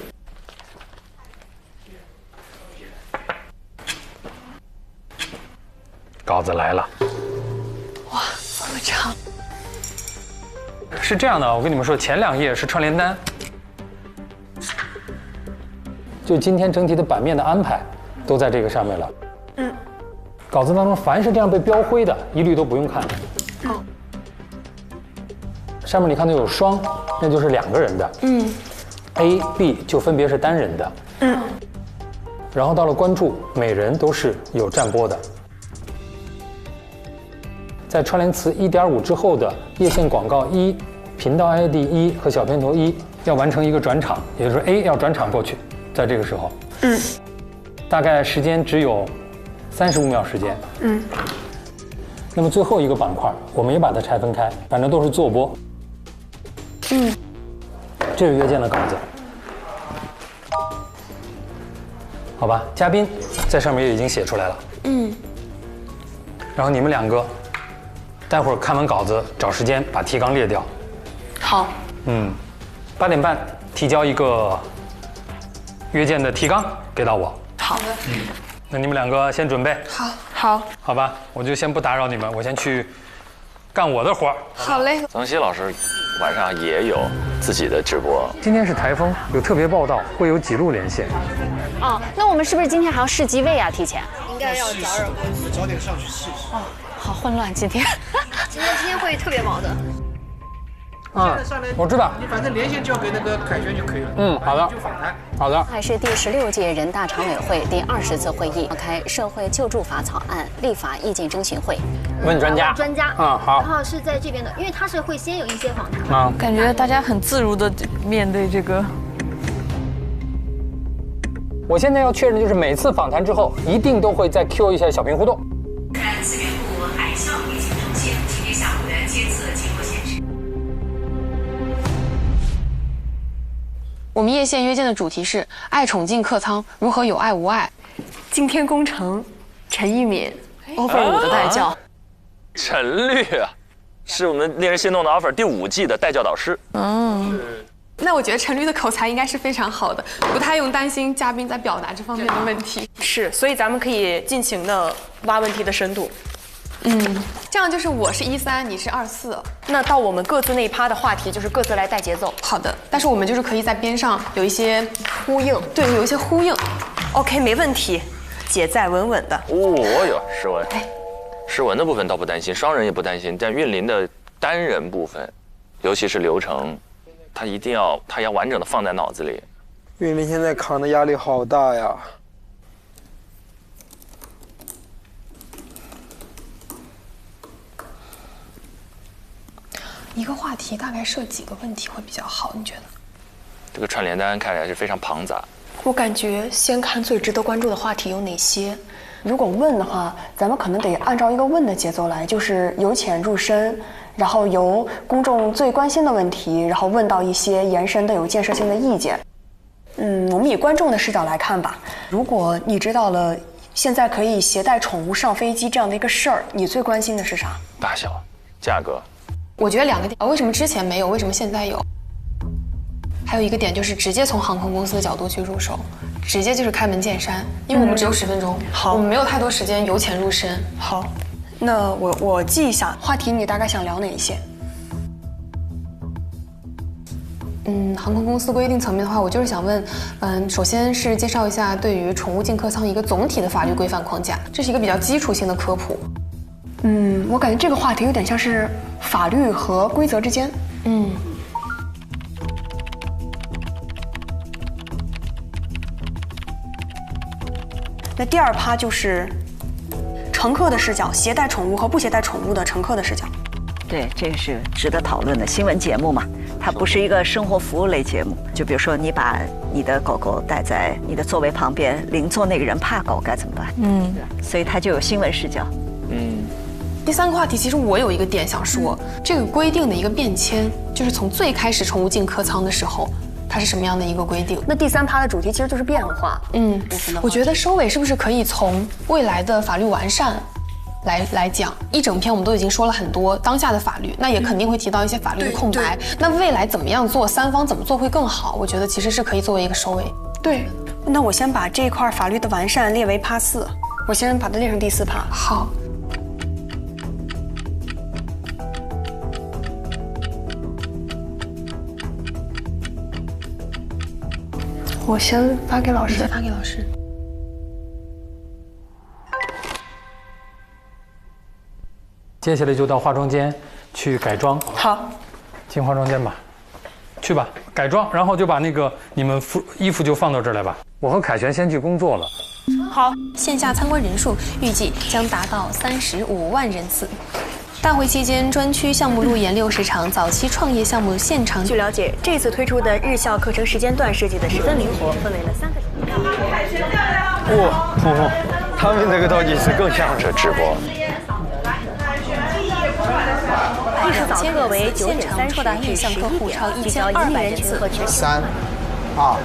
稿子来了。哇，这么长。是这样的，我跟你们说，前2页是串联单，就今天整体的版面的安排都在这个上面了。稿子当中凡是这样被标灰的，一律都不用看。上面你看到有双，那就是2个人的。A、B 就分别是单人的。然后到了关注，每人都是有占播的。在串联词1.5之后的页线广告1、频道 ID 1和小片头1要完成一个转场，也就是说 A 要转场过去，在这个时候，大概时间只有35秒时间。那么最后一个板块，我们也把它拆分开，反正都是做播。这是约见的稿子，好吧？嘉宾在上面也已经写出来了。然后你们2个。待会儿看完稿子，找时间把提纲列掉。好。8点半提交一个约见的提纲给到我。好的。那你们2个先准备。好。好吧，我就先不打扰你们，我先去干我的活儿。好嘞。曾希老师晚上也有自己的直播。今天是台风，有特别报道，会有几路连线。哦，那我们是不是今天还要试机位啊？提前？应该要早点过去，早点上去试试。哦。好混乱，今天会特别忙的。我知道。你反正连线交给那个凯旋就可以了。好的。就访谈。好的。还是第16届人大常委会第20次会议召开社会救助法草案立法意见征询会。问专家。好。然后是在这边的，因为他是会先有一些访谈。感觉大家很自如的面对这个。我现在要确认的就是每次访谈之后，一定都会再 Q 一下小屏互动。4月度海啸疫情出现，今天下午的监测结果显示，我们叶县约见的主题是爱宠进客舱，如何有爱无爱？今天工程，陈一敏 offer 5的代教。陈律啊，是我们令人心动的 offer 第5季的代教导师。那我觉得陈律的口才应该是非常好的，不太用担心嘉宾在表达这方面的问题。是，所以咱们可以尽情的挖问题的深度。这样就是我是13，你是24。那到我们各自那一趴的话题，就是各自来带节奏。好的，但是我们就是可以在边上有一些呼应，对，有一些呼应。OK， 没问题，姐在稳稳的。有诗文，诗文的部分倒不担心，双人也不担心，但韵林的单人部分，尤其是流程。他要完整的放在脑子里。韵林现在扛的压力好大呀。一个话题大概设几个问题会比较好？你觉得？这个串联单看起来是非常庞杂。我感觉先看最值得关注的话题有哪些。如果问的话，咱们可能得按照一个问的节奏来，就是由浅入深，然后由公众最关心的问题，然后问到一些延伸的有建设性的意见。我们以观众的视角来看吧。如果你知道了现在可以携带宠物上飞机这样的一个事儿，你最关心的是啥？大小、价格。我觉得2个点，为什么之前没有，为什么现在有？还有一个点就是直接从航空公司的角度去入手，直接就是开门见山，因为我们只有10分钟，好，我们没有太多时间由浅入深。好，那我记一下话题，你大概想聊哪一些？航空公司规定层面的话，我就是想问，首先是介绍一下对于宠物进客舱一个总体的法律规范框架，这是一个比较基础性的科普。我感觉这个话题有点像是法律和规则之间。那第2趴就是乘客的视角，携带宠物和不携带宠物的乘客的视角。对，这个是值得讨论的新闻节目嘛，它不是一个生活服务类节目。就比如说，你把你的狗狗带在你的座位旁边，邻座那个人怕狗该怎么办？所以它就有新闻视角。第3个话题，其实我有一个点想说，这个规定的一个变迁，就是从最开始宠物进客舱的时候，它是什么样的一个规定？那第3趴的主题其实就是变化。我觉得收尾是不是可以从未来的法律完善来讲？一整篇我们都已经说了很多当下的法律，那也肯定会提到一些法律的空白。那未来怎么样做，3方怎么做会更好？我觉得其实是可以作为一个收尾。对，那我先把这一块法律的完善列为趴4，我先把它列成第4趴。好。我先发给老师。发给老师。接下来就到化妆间去改装。好，进化妆间吧，去吧，改装，然后就把那个你们衣服就放到这儿来吧。我和凯旋先去工作了。好，线下参观人数预计将达到35万人次。大会期间，专区项目路演60场，早期创业项目现场。据了解，这次推出的日校课程时间段设计的十分灵活，分为了3个。哇，他们这个倒计时更像这直播。艺术早课为9点30触达意向客户超1200人次。3、2、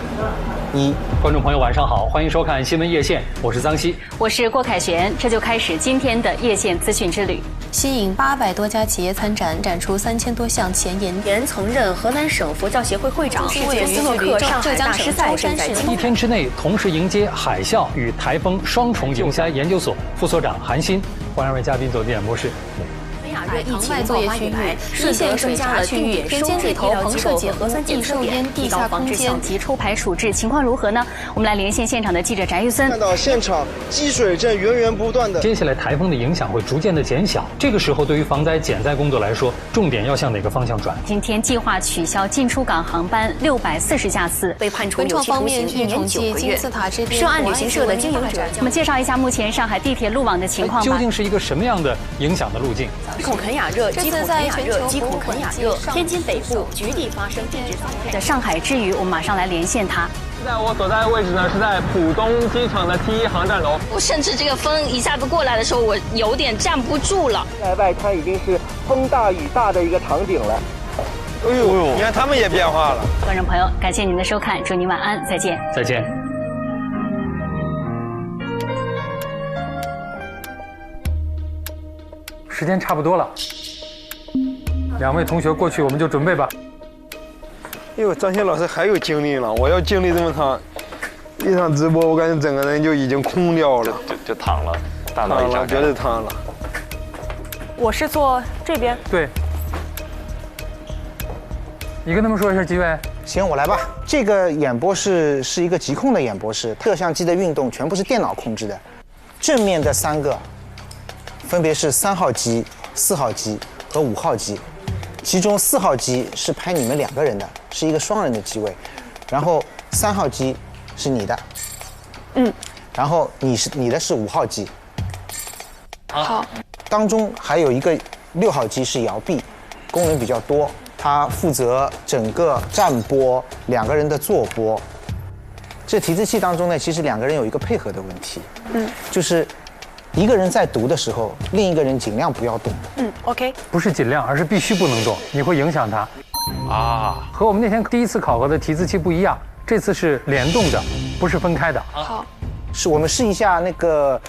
1。观众朋友晚上好，欢迎收看新闻夜线，我是张希，我是郭凯旋，这就开始今天的夜线资讯之旅。吸引800多家企业参展，展出3000多项前沿。原曾任河南省佛教协会会长，世界斯诺克上海大师赛正在1天之内同时迎接海啸与台风双重影响。研究所副所长韩鑫，欢迎2位嘉宾走进演播室。疫情作业区域、一线水闸区域、人间地头棚设计核酸检测点、地下空间及抽排处置情况如何呢？我们来连线现场的记者翟玉森。看到现场积水正源源不断的。接下来台风的影响会逐渐的减小，这个时候对于防灾减灾工作来说，重点要向哪个方向转？今天计划取消进出港航班640架次，被判处有期徒刑1年9个月。涉案旅行社的经营者。我们介绍一下目前上海地铁路网的情况吧。究竟是一个什么样的影响的路径？吉孔肯雅热、吉孔肯雅热、吉孔肯雅热，天津北部局地发生地质灾害。的上海之余，我们马上来连线他。现在我所在的位置呢，是在浦东机场的 T1航站楼。我甚至这个风一下子过来的时候，我有点站不住了。现在外滩已经是风大雨大的一个场景了。哎呦，你看他们也变化了。观众朋友，感谢您的收看，祝您晚安，再见。再见。时间差不多了，2位同学过去，我们就准备吧。哎呦，张鑫老师还有精力了，我要经历这么长一场直播，我感觉整个人就已经空掉了，就躺了，大脑一张开，绝对瘫了。我是坐这边。对。你跟他们说一下机位。行，我来吧。这个演播室是一个极控的演播室，摄像机的运动全部是电脑控制的。正面的3个分别是3号机、4号机和5号机，其中4号机是拍你们2个人的，是一个双人的机位，然后3号机是你的，然后你的是5号机。好。当中还有一个6号机是摇臂，功能比较多，它负责整个站播2个人的坐播。这提字器当中呢，其实2个人有一个配合的问题，就是一个人在读的时候，另一个人尽量不要动。OK。不是尽量，而是必须不能动，你会影响他。和我们那天第1次考核的提字器不一样，这次是联动的，不是分开的。好。我们试一下那个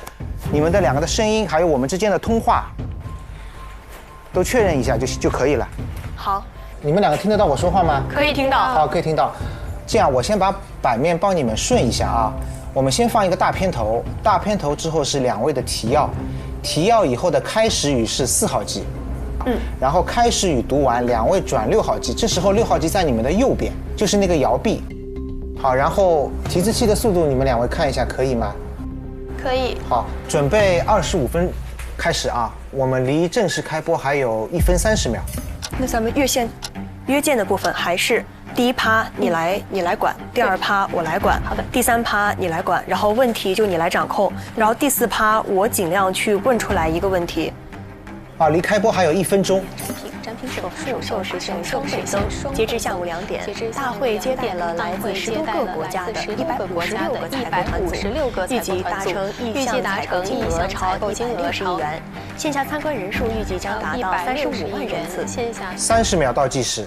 你们的两个的声音，还有我们之间的通话，都确认一下就可以了。好。你们两个听得到我说话吗？可以听到。好，可以听到。这样，我先把版面帮你们顺一下啊。我们先放一个大片头，大片头之后是2位的提要，提要以后的开始语是4号机。然后开始语读完，2位转6号机，这时候6号机在你们的右边，就是那个摇臂。好，然后提字器的速度，你们2位看一下，可以吗？可以。好，准备25分开始啊！我们离正式开播还有1分30秒。那咱们约见的部分还是第1趴你来管，第2趴我来管，好的，第3趴你来管，然后问题就你来掌控，然后第4趴我尽量去问出来一个问题。啊，离开播还有1分钟。展品首秀实现双倍增，截至下午2点，大会接待了来自10多个国家的156个采购团组，预计达成意向采购金额超160亿元，线下参观人数预计将达到35万人次。30秒倒计时。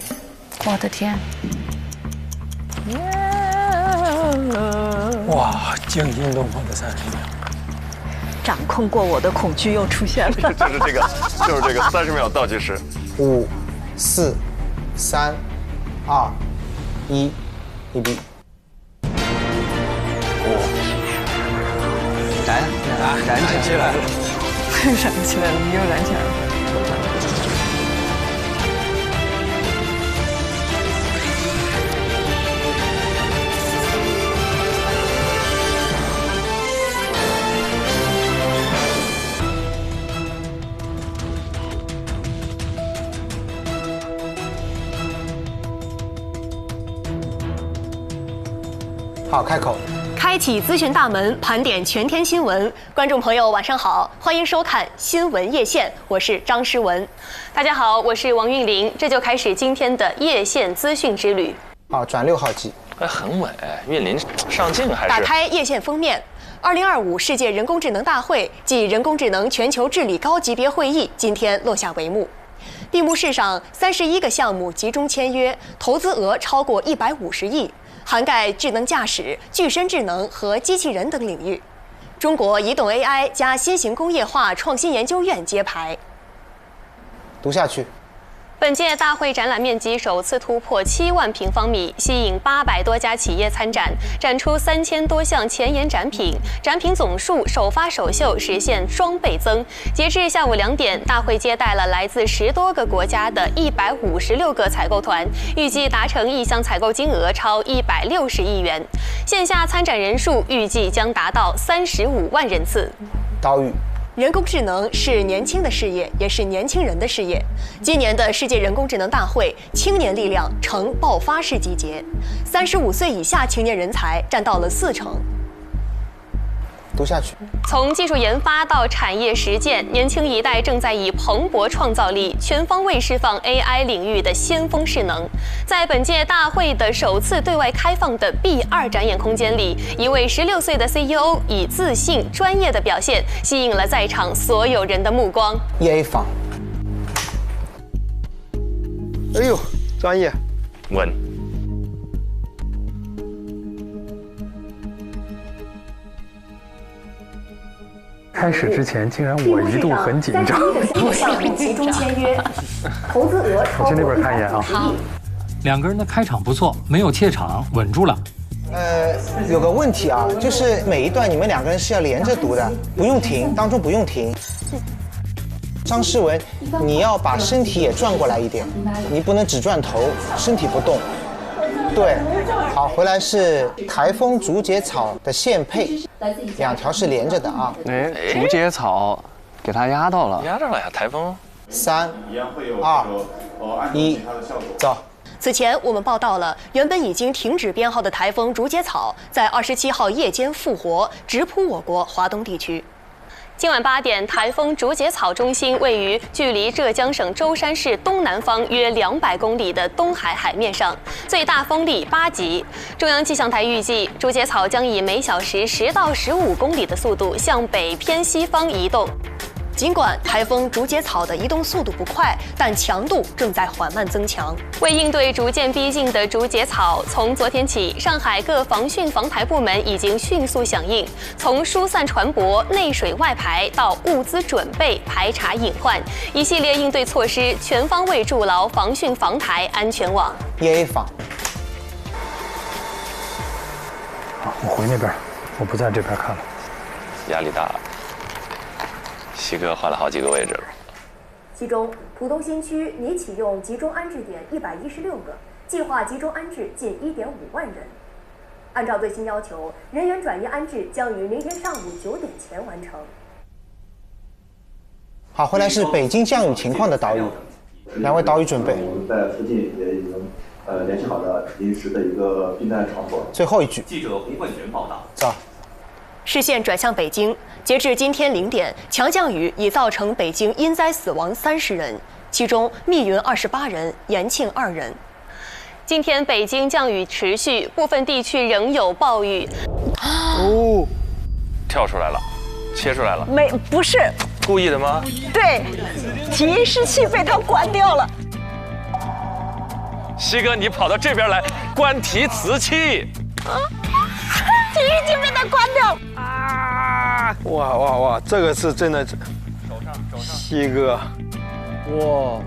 我的天！哇，惊心动魄的30秒。掌控过我的恐惧又出现了。就是这个30秒倒计时。5、4、3、2、1，一比。燃起来了，燃起来了，你又燃起来了。好，开口。开启资讯大门，盘点全天新闻。观众朋友，晚上好，欢迎收看《新闻夜线》，我是张诗文。大家好，我是王韵玲，这就开始今天的夜线资讯之旅。好，转6号机。很稳，韵玲上镜还是？打开夜线封面。2025世界人工智能大会暨人工智能全球治理高级别会议今天落下帷幕。闭幕式上，31个项目集中签约，投资额超过150亿。涵盖智能驾驶、具身智能和机器人等领域，中国移动 AI 加新型工业化创新研究院揭牌。读下去。本届大会展览面积首次突破7万平方米，吸引800多家企业参展，展出3000多项前沿展品，展品总数首发首秀实现双倍增。截至下午2点，大会接待了来自10多个国家的156个采购团，预计达成意向采购金额超160亿元。线下参展人数预计将达到35万人次。岛屿。人工智能是年轻的事业，也是年轻人的事业。今年的世界人工智能大会，青年力量呈爆发式集结，35岁以下青年人才占到了40%。读下去。从技术研发到产业实践，年轻一代正在以蓬勃创造力全方位释放 AI 领域的先锋势能。在本届大会的首次对外开放的 B2 展演空间里，一位16岁的 CEO 以自信、专业的表现吸引了在场所有人的目光。EA 坊。哎呦，专业，稳。开始之前，竟然我一度很紧张。项目集中签约，投资额超过我去那边看一眼啊。好。2个人的开场不错，没有怯场，稳住了。有个问题啊，就是每一段你们2个人是要连着读的，不用停，当中不用停。张诗文，你要把身体也转过来一点，你不能只转头，身体不动。对，好，回来是台风竹节草的线配，2条是连着的啊。竹节草给它压到了，压着了呀，台风。3、2、1，走。此前我们报道了，原本已经停止编号的台风竹节草，在27号夜间复活，直扑我国华东地区。今晚8点，台风竹节草中心位于距离浙江省舟山市东南方约200公里的东海海面上，最大风力8级。中央气象台预计，竹节草将以每小时10到15公里的速度向北偏西方移动。尽管台风竹节草的移动速度不快，但强度正在缓慢增强。为应对逐渐逼近的竹节草，从昨天起，上海各防汛防台部门已经迅速响应，从疏散船舶、内水外排到物资准备、排查隐患，一系列应对措施全方位筑牢防汛防台安全网。EA 房。好，我回那边，我不在这边看了。压力大。西哥换了好几个位置了。其中，浦东新区拟启用集中安置点116个，计划集中安置近1.5万人。按照最新要求，人员转移安置将于明天上午9点前完成。好，回来是北京降雨情况的导语，两位导语准备。我们在附近也已经联系好的临时的一个避难场所。最后一句。记者洪冠全报道。走。视线转向北京，截至今天0点，强降雨已造成北京因灾死亡30人，其中密云28人，延庆2人。今天北京降雨持续，部分地区仍有暴雨。哦，跳出来了，切出来了。不是故意的吗？对，提示器被他关掉了。西哥，你跑到这边来关提词器。提示器被他关掉了。哇，这个是真的，西哥，哇，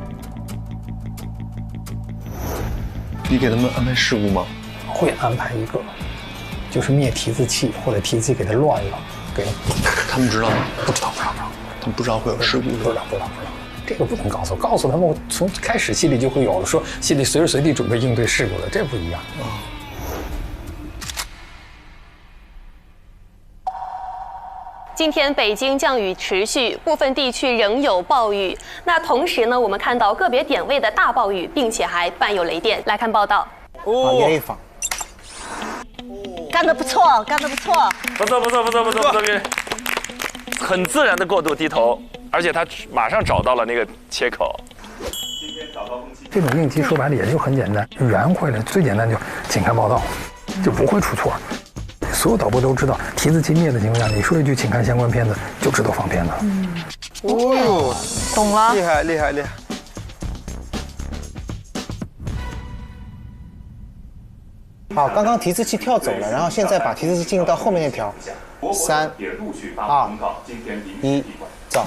你给他们安排事故吗？会安排一个，就是灭提字器或者提字器给它乱了，给他们知道吗？不知道，他们不知道会有事故，不知道，这个不能告诉他们，从开始戏里就会有了，说戏里随时随地准备应对事故的，这不一样啊。今天北京降雨持续，部分地区仍有暴雨。那同时呢，我们看到个别点位的大暴雨，并且还伴有雷电。来看报道。EA 房。干得不错，不错，很自然的过度低头，而且他马上找到了那个切口。这种应急说白了也就很简单，圆回来最简单就请看报道，就不会出错。所有导播都知道，提字器灭的情况下，你说一句请看相关片子，就知道放片子。哦呦，懂了，厉害。好，刚刚提字器跳走了，然后现在把提字器进入到后面那条。3、2、1，走。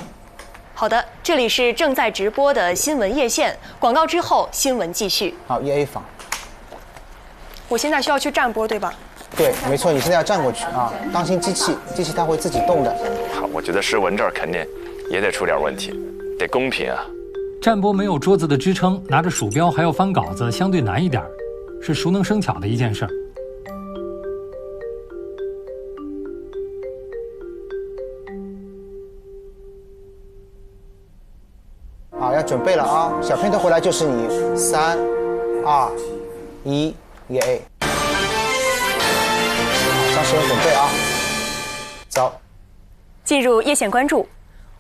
好的，这里是正在直播的新闻夜线，广告之后新闻继续。好，EA 房。我现在需要去站播，对吧？对，没错，你现在要站过去啊，当心机器它会自己动的。好，我觉得诗文这儿肯定也得出点问题，得公平啊。站播没有桌子的支撑，拿着鼠标还要翻稿子，相对难一点，是熟能生巧的一件事儿。好，要准备了啊！小片头回来就是你，3、2、1，一个 A。张诗文准备啊，走。进入夜线关注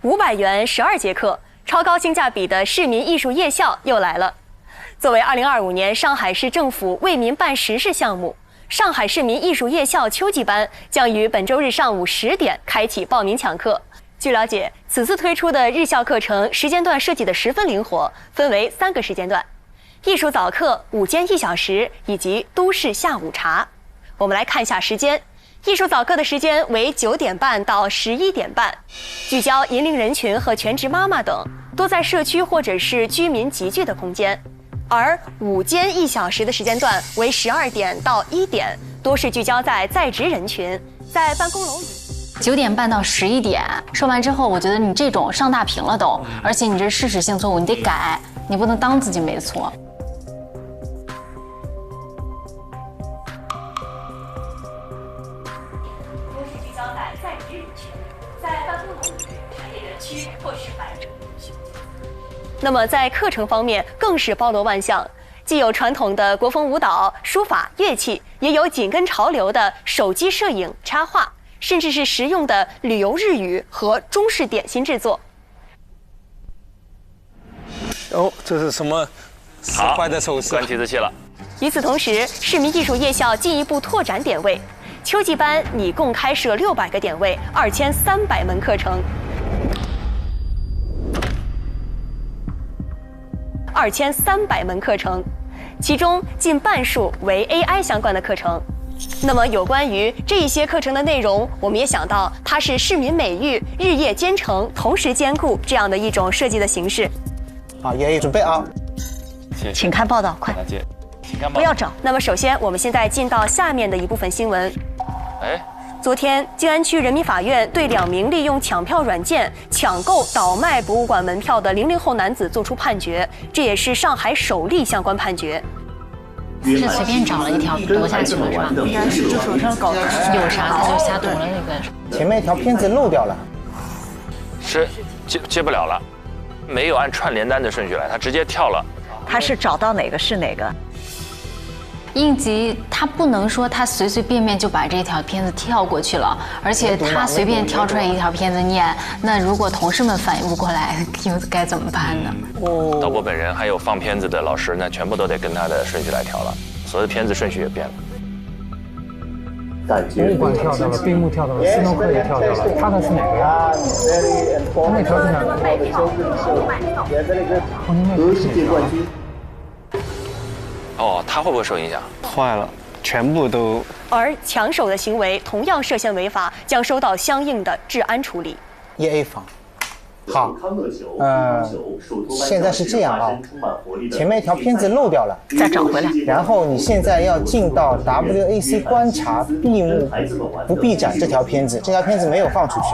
，500元12节课，超高性价比的市民艺术夜校又来了。作为2025年上海市政府为民办实事项目，上海市民艺术夜校秋季班将于本周日上午10点开启报名抢课。据了解，此次推出的日校课程时间段设计得十分灵活，分为3个时间段：艺术早课、午间1小时以及都市下午茶。我们来看一下时间。艺术早课的时间为9点半到11点半，聚焦银龄人群和全职妈妈等，多在社区或者是居民集聚的空间。而午间1小时的时间段为12点到1点，多是聚焦在在职人群，在办公楼里。9点半到11点，说完之后，我觉得你这种上大屏了都，而且你这事实性错误，你得改，你不能当自己没错。都是聚焦在在职人群，在办公楼里、产业园区或是百人群。那么在课程方面更是包罗万象，既有传统的国风舞蹈、书法、乐器，也有紧跟潮流的手机摄影、插画。甚至是实用的旅游日语和中式点心制作。哦，这是什么使坏的手势？关提字器了。与此同时，市民艺术夜校进一步拓展点位，秋季班拟共开设600个点位，2300门课程。2300门课程，其中近半数为 AI 相关的课程。那么有关于这一些课程的内容，我们也想到它是市民美育、日夜兼程、同时兼顾这样的一种设计的形式。好，爷爷准备啊，请看报道，快，不要找。那么首先，我们现在进到下面的一部分新闻。昨天，静安区人民法院对2名利用抢票软件抢购倒卖博物馆门票的00后男子作出判决，这也是上海首例相关判决。是随便找了一条读下去了是吧？应该是就手上搞的，有啥他就瞎读了那个。前面一条片子漏掉了，是接不了了，没有按串联单的顺序来，他直接跳了。他是找到哪个是哪个。应急他不能说他随随便便就把这条片子跳过去了，而且他随便挑出来一条片子念，那如果同事们反应不过来，又该怎么办呢？导播本人还有放片子的老师，那全部都得跟他的顺序来调了，所有的片子顺序也变了。博物馆跳掉了，闭幕跳掉了，斯诺克也跳掉了，他的是哪个呀？那条是哪个？哦，他会不会受影响？坏了，全部都。而抢手的行为同样涉嫌违法，将收到相应的治安处理。EA 房。好，现在是这样啊，前面一条片子漏掉了，再找回来。然后你现在要进到 WAC 观察闭幕不闭展这条片子，这条片子没有放出去。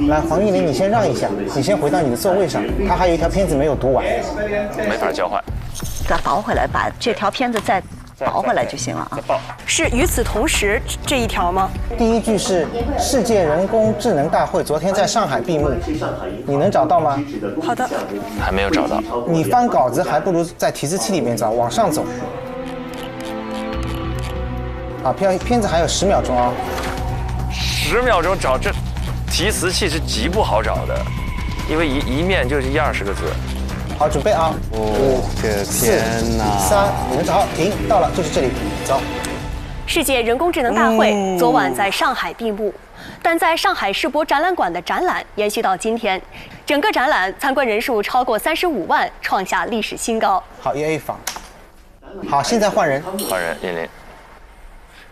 来，黄玉玲，你先让一下，你先回到你的座位上。他还有一条片子没有读完，没法交换。再倒回来，把这条片子再倒回来就行了啊。是与此同时这一条吗？第一句是世界人工智能大会昨天在上海闭幕，你能找到吗？好的，还没有找到。你翻稿子还不如在提示器里面找，往上走。啊，片子还有10秒钟啊。10秒钟找这。提词器是极不好找的，因为一面就是20个字。好，准备啊！我的天哪！3，你们找好，停，到了，就是这里，走。世界人工智能大会昨晚在上海闭幕，但在上海世博展览馆的展览延续到今天，整个展览参观人数超过35万，创下历史新高。好 ，EA 房。好，现在换人。换人，韵林。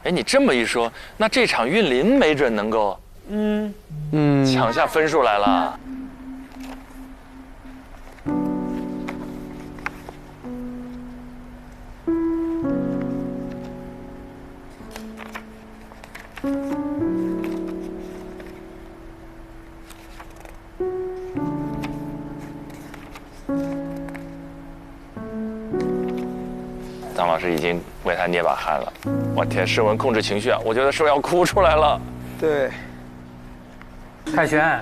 哎，你这么一说，那这场韵林没准能够。抢下分数来了。张老师已经为他捏把汗了。我天，诗文控制情绪啊，我觉得是不是要哭出来了？对。凯旋，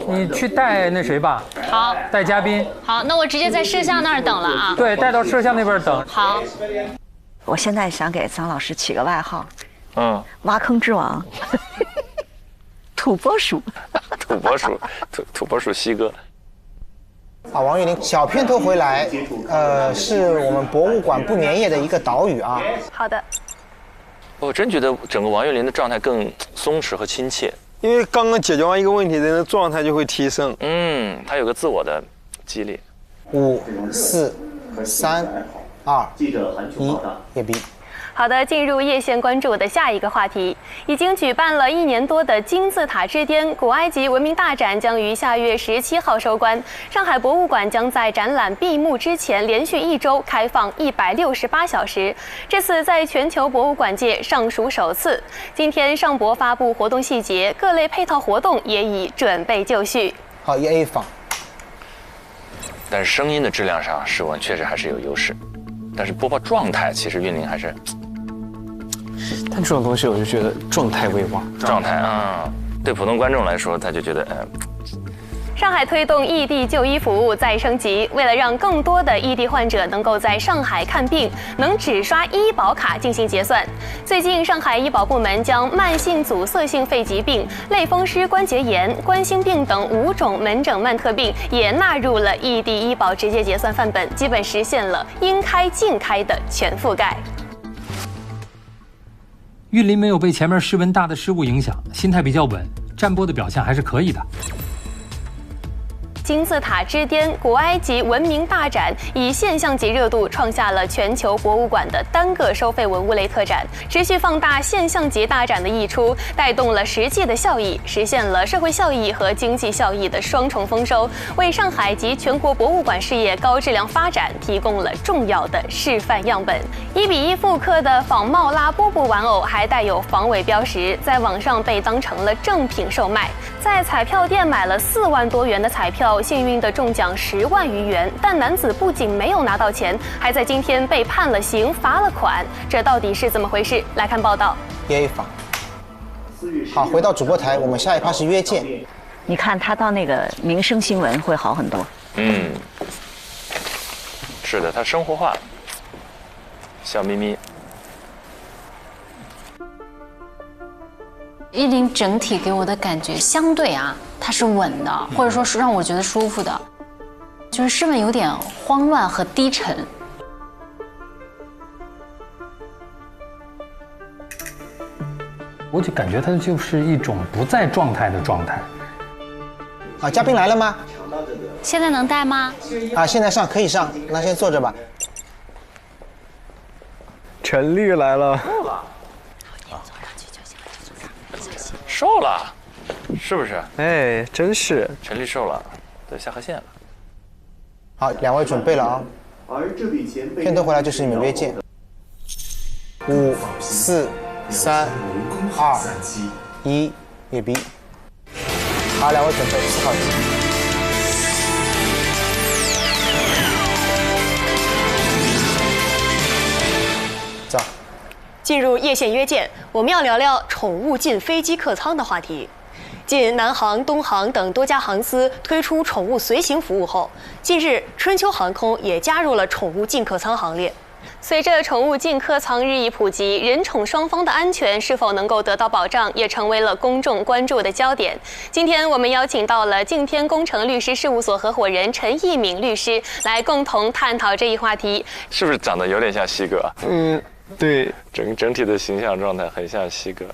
你去带那谁吧。好，带嘉宾。好，那我直接在摄像那儿等了啊。对，带到摄像那边等。好。我现在想给张老师起个外号，挖坑之王，土拨鼠，土拨鼠西哥。啊，王玉林，小片头回来，是我们博物馆不粘液的一个岛屿啊。好的。我真觉得整个王玉林的状态更松弛和亲切。因为刚刚解决完一个问题，人的状态就会提升。他有个自我的激励。5、4、3、2、1，叶斌。好的，进入叶县关注的下一个话题，已经举办了1年多的金字塔之巅古埃及文明大展将于下月17号收官。上海博物馆将在展览闭幕之前连续1周开放168小时，这次在全球博物馆界尚属首次。今天上博发布活动细节，各类配套活动也已准备就绪。好，EA 房。但是声音的质量上，诗文确实还是有优势，但是播报状态其实韵林还是。但这种东西我就觉得状态为王。状态对普通观众来说，他就觉得上海推动异地就医服务再升级，为了让更多的异地患者能够在上海看病，能只刷医保卡进行结算。最近，上海医保部门将慢性阻塞性肺疾病、类风湿关节炎、冠心病等5种门诊慢特病也纳入了异地医保直接结算范本，基本实现了应开尽开的全覆盖。韵林没有被前面诗文大的失误影响，心态比较稳。占波的表现还是可以的。金字塔之巅古埃及文明大展以现象级热度创下了全球博物馆的单个收费文物类特展，持续放大现象级大展的溢出，带动了实际的效益，实现了社会效益和经济效益的双重丰收，为上海及全国博物馆事业高质量发展提供了重要的示范样本。1:1复刻的仿冒拉波布玩偶还带有防伪标识，在网上被当成了正品售卖。在彩票店买了4万多元的彩票，幸运的中奖10万余元，但男子不仅没有拿到钱，还在今天被判了刑、罚了款，这到底是怎么回事？来看报道。约一访。好，回到主播台，我们下一趴是约见。你看他到那个民生新闻会好很多。是的，他生活化，笑眯眯。10整体给我的感觉相对它是稳的，或者说是让我觉得舒服的，就是诗文有点慌乱和低沉。我就感觉它就是一种不在状态的状态。嘉宾来了吗？现在能带吗？现在上可以上，那先坐着吧。陈丽来了。瘦了，是不是？哎，真是。陈丽瘦了，对，下颌线了。好，2位准备了啊。片头回来就是你们约见。5、4、3、2、1，阅兵。好，2位准备，4号机。走。进入夜线约见，我们要聊聊宠物进飞机客舱的话题。继南航、东航等多家航司推出宠物随行服务后，近日春秋航空也加入了宠物进客舱行列。随着宠物进客舱日益普及，人宠双方的安全是否能够得到保障，也成为了公众关注的焦点。今天我们邀请到了敬天工程律师事务所合伙人陈义敏律师来共同探讨这一话题。是不是长得有点像西哥？对，整体的形象状态很像西哥。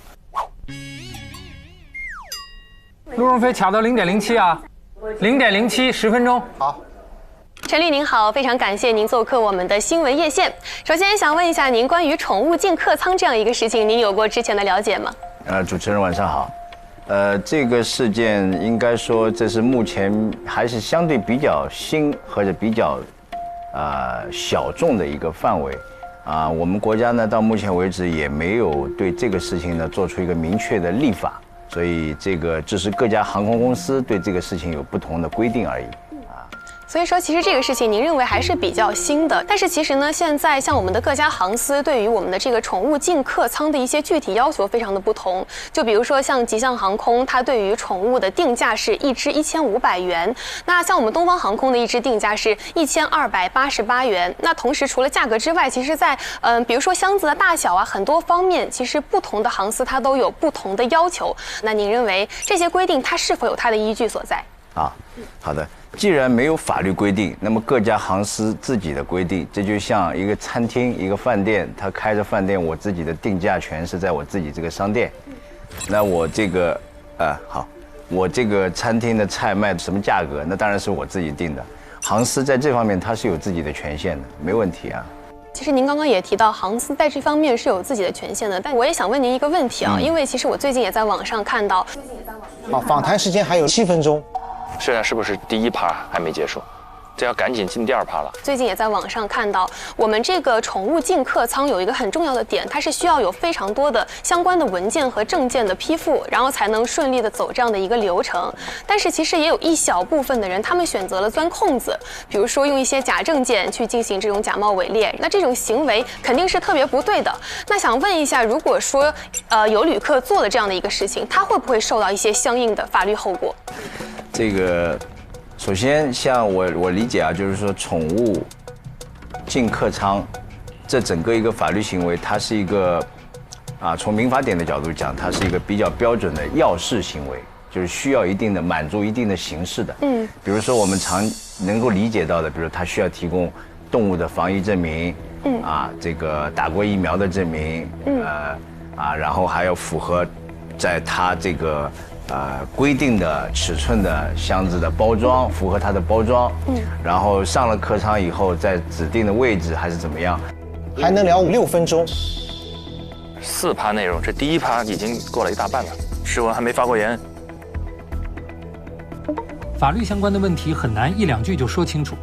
陆荣飞卡到0.07 0.07 10分钟。好。陈律您好，非常感谢您做客我们的新闻夜线。首先想问一下您，关于宠物进客舱这样一个事情，您有过之前的了解吗？主持人晚上好。这个事件应该说这是目前还是相对比较新或者比较小众的一个范围。我们国家呢到目前为止也没有对这个事情呢做出一个明确的立法，所以这个只是各家航空公司对这个事情有不同的规定而已。所以说，其实这个事情您认为还是比较新的，但是其实呢，现在像我们的各家航司对于我们的这个宠物进客舱的一些具体要求非常的不同。就比如说像吉祥航空，它对于宠物的定价是1只1500元，那像我们东方航空的1只定价是1288元。那同时除了价格之外，其实在比如说箱子的大小很多方面，其实不同的航司它都有不同的要求。那您认为这些规定它是否有它的依据所在？好的。既然没有法律规定，那么各家航司自己的规定，这就像一个餐厅、一个饭店，他开着饭店，我自己的定价权是在我自己这个商店。那我这个我这个餐厅的菜卖什么价格，那当然是我自己定的。航司在这方面他是有自己的权限的，没问题啊。其实您刚刚也提到航司在这方面是有自己的权限的，但我也想问您一个问题因为其实我最近也在网上看到。好，访谈时间还有7分钟。现在是不是第1趴还没结束？这要赶紧进第2趴了。最近也在网上看到，我们这个宠物进客舱有一个很重要的点，它是需要有非常多的相关的文件和证件的批复，然后才能顺利的走这样的一个流程。但是其实也有一小部分的人，他们选择了钻空子，比如说用一些假证件去进行这种假冒伪劣，那这种行为肯定是特别不对的。那想问一下，如果说有旅客做了这样的一个事情，他会不会受到一些相应的法律后果？这个，首先像我理解就是说宠物进客舱，这整个一个法律行为，它是一个从民法典的角度讲，它是一个比较标准的要事行为，就是需要满足一定的形式的。比如说我们常能够理解到的，比如它需要提供动物的防疫证明，这个打过疫苗的证明，然后还要符合在它这个规定的尺寸的箱子的包装，符合它的包装，然后上了客舱以后在指定的位置还是怎么样，还能聊6分钟。4趴内容，这第1趴已经过了1大半了，试问还没发过言。法律相关的问题很难1、2句就说清楚，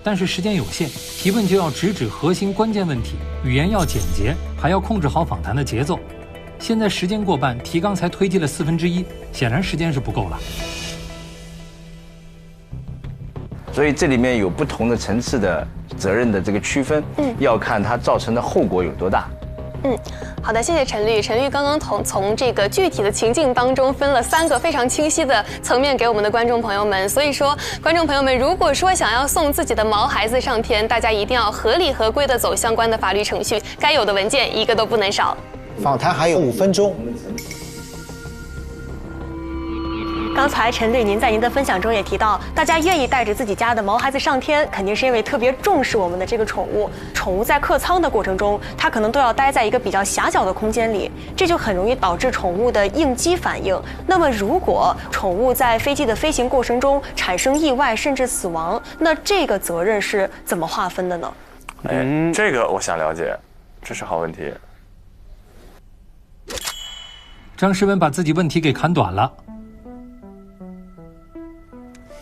但是时间有限，提问就要直指核心关键问题，语言要简洁，还要控制好访谈的节奏。现在时间过半，提纲才推进了1/4，显然时间是不够了。所以这里面有不同的层次的责任的这个区分，要看它造成的后果有多大。好的，谢谢陈律。陈律刚刚从这个具体的情境当中分了3个非常清晰的层面给我们的观众朋友们。所以说，观众朋友们，如果说想要送自己的毛孩子上天，大家一定要合理合规的走相关的法律程序，该有的文件一个都不能少。访谈还有5分钟。刚才陈律，您在您的分享中也提到，大家愿意带着自己家的毛孩子上天，肯定是因为特别重视我们的这个宠物。宠物在客舱的过程中，它可能都要待在一个比较狭小的空间里，这就很容易导致宠物的应激反应。那么，如果宠物在飞机的飞行过程中产生意外甚至死亡，那这个责任是怎么划分的呢？这个我想了解，这是好问题。张诗文把自己问题给砍短了。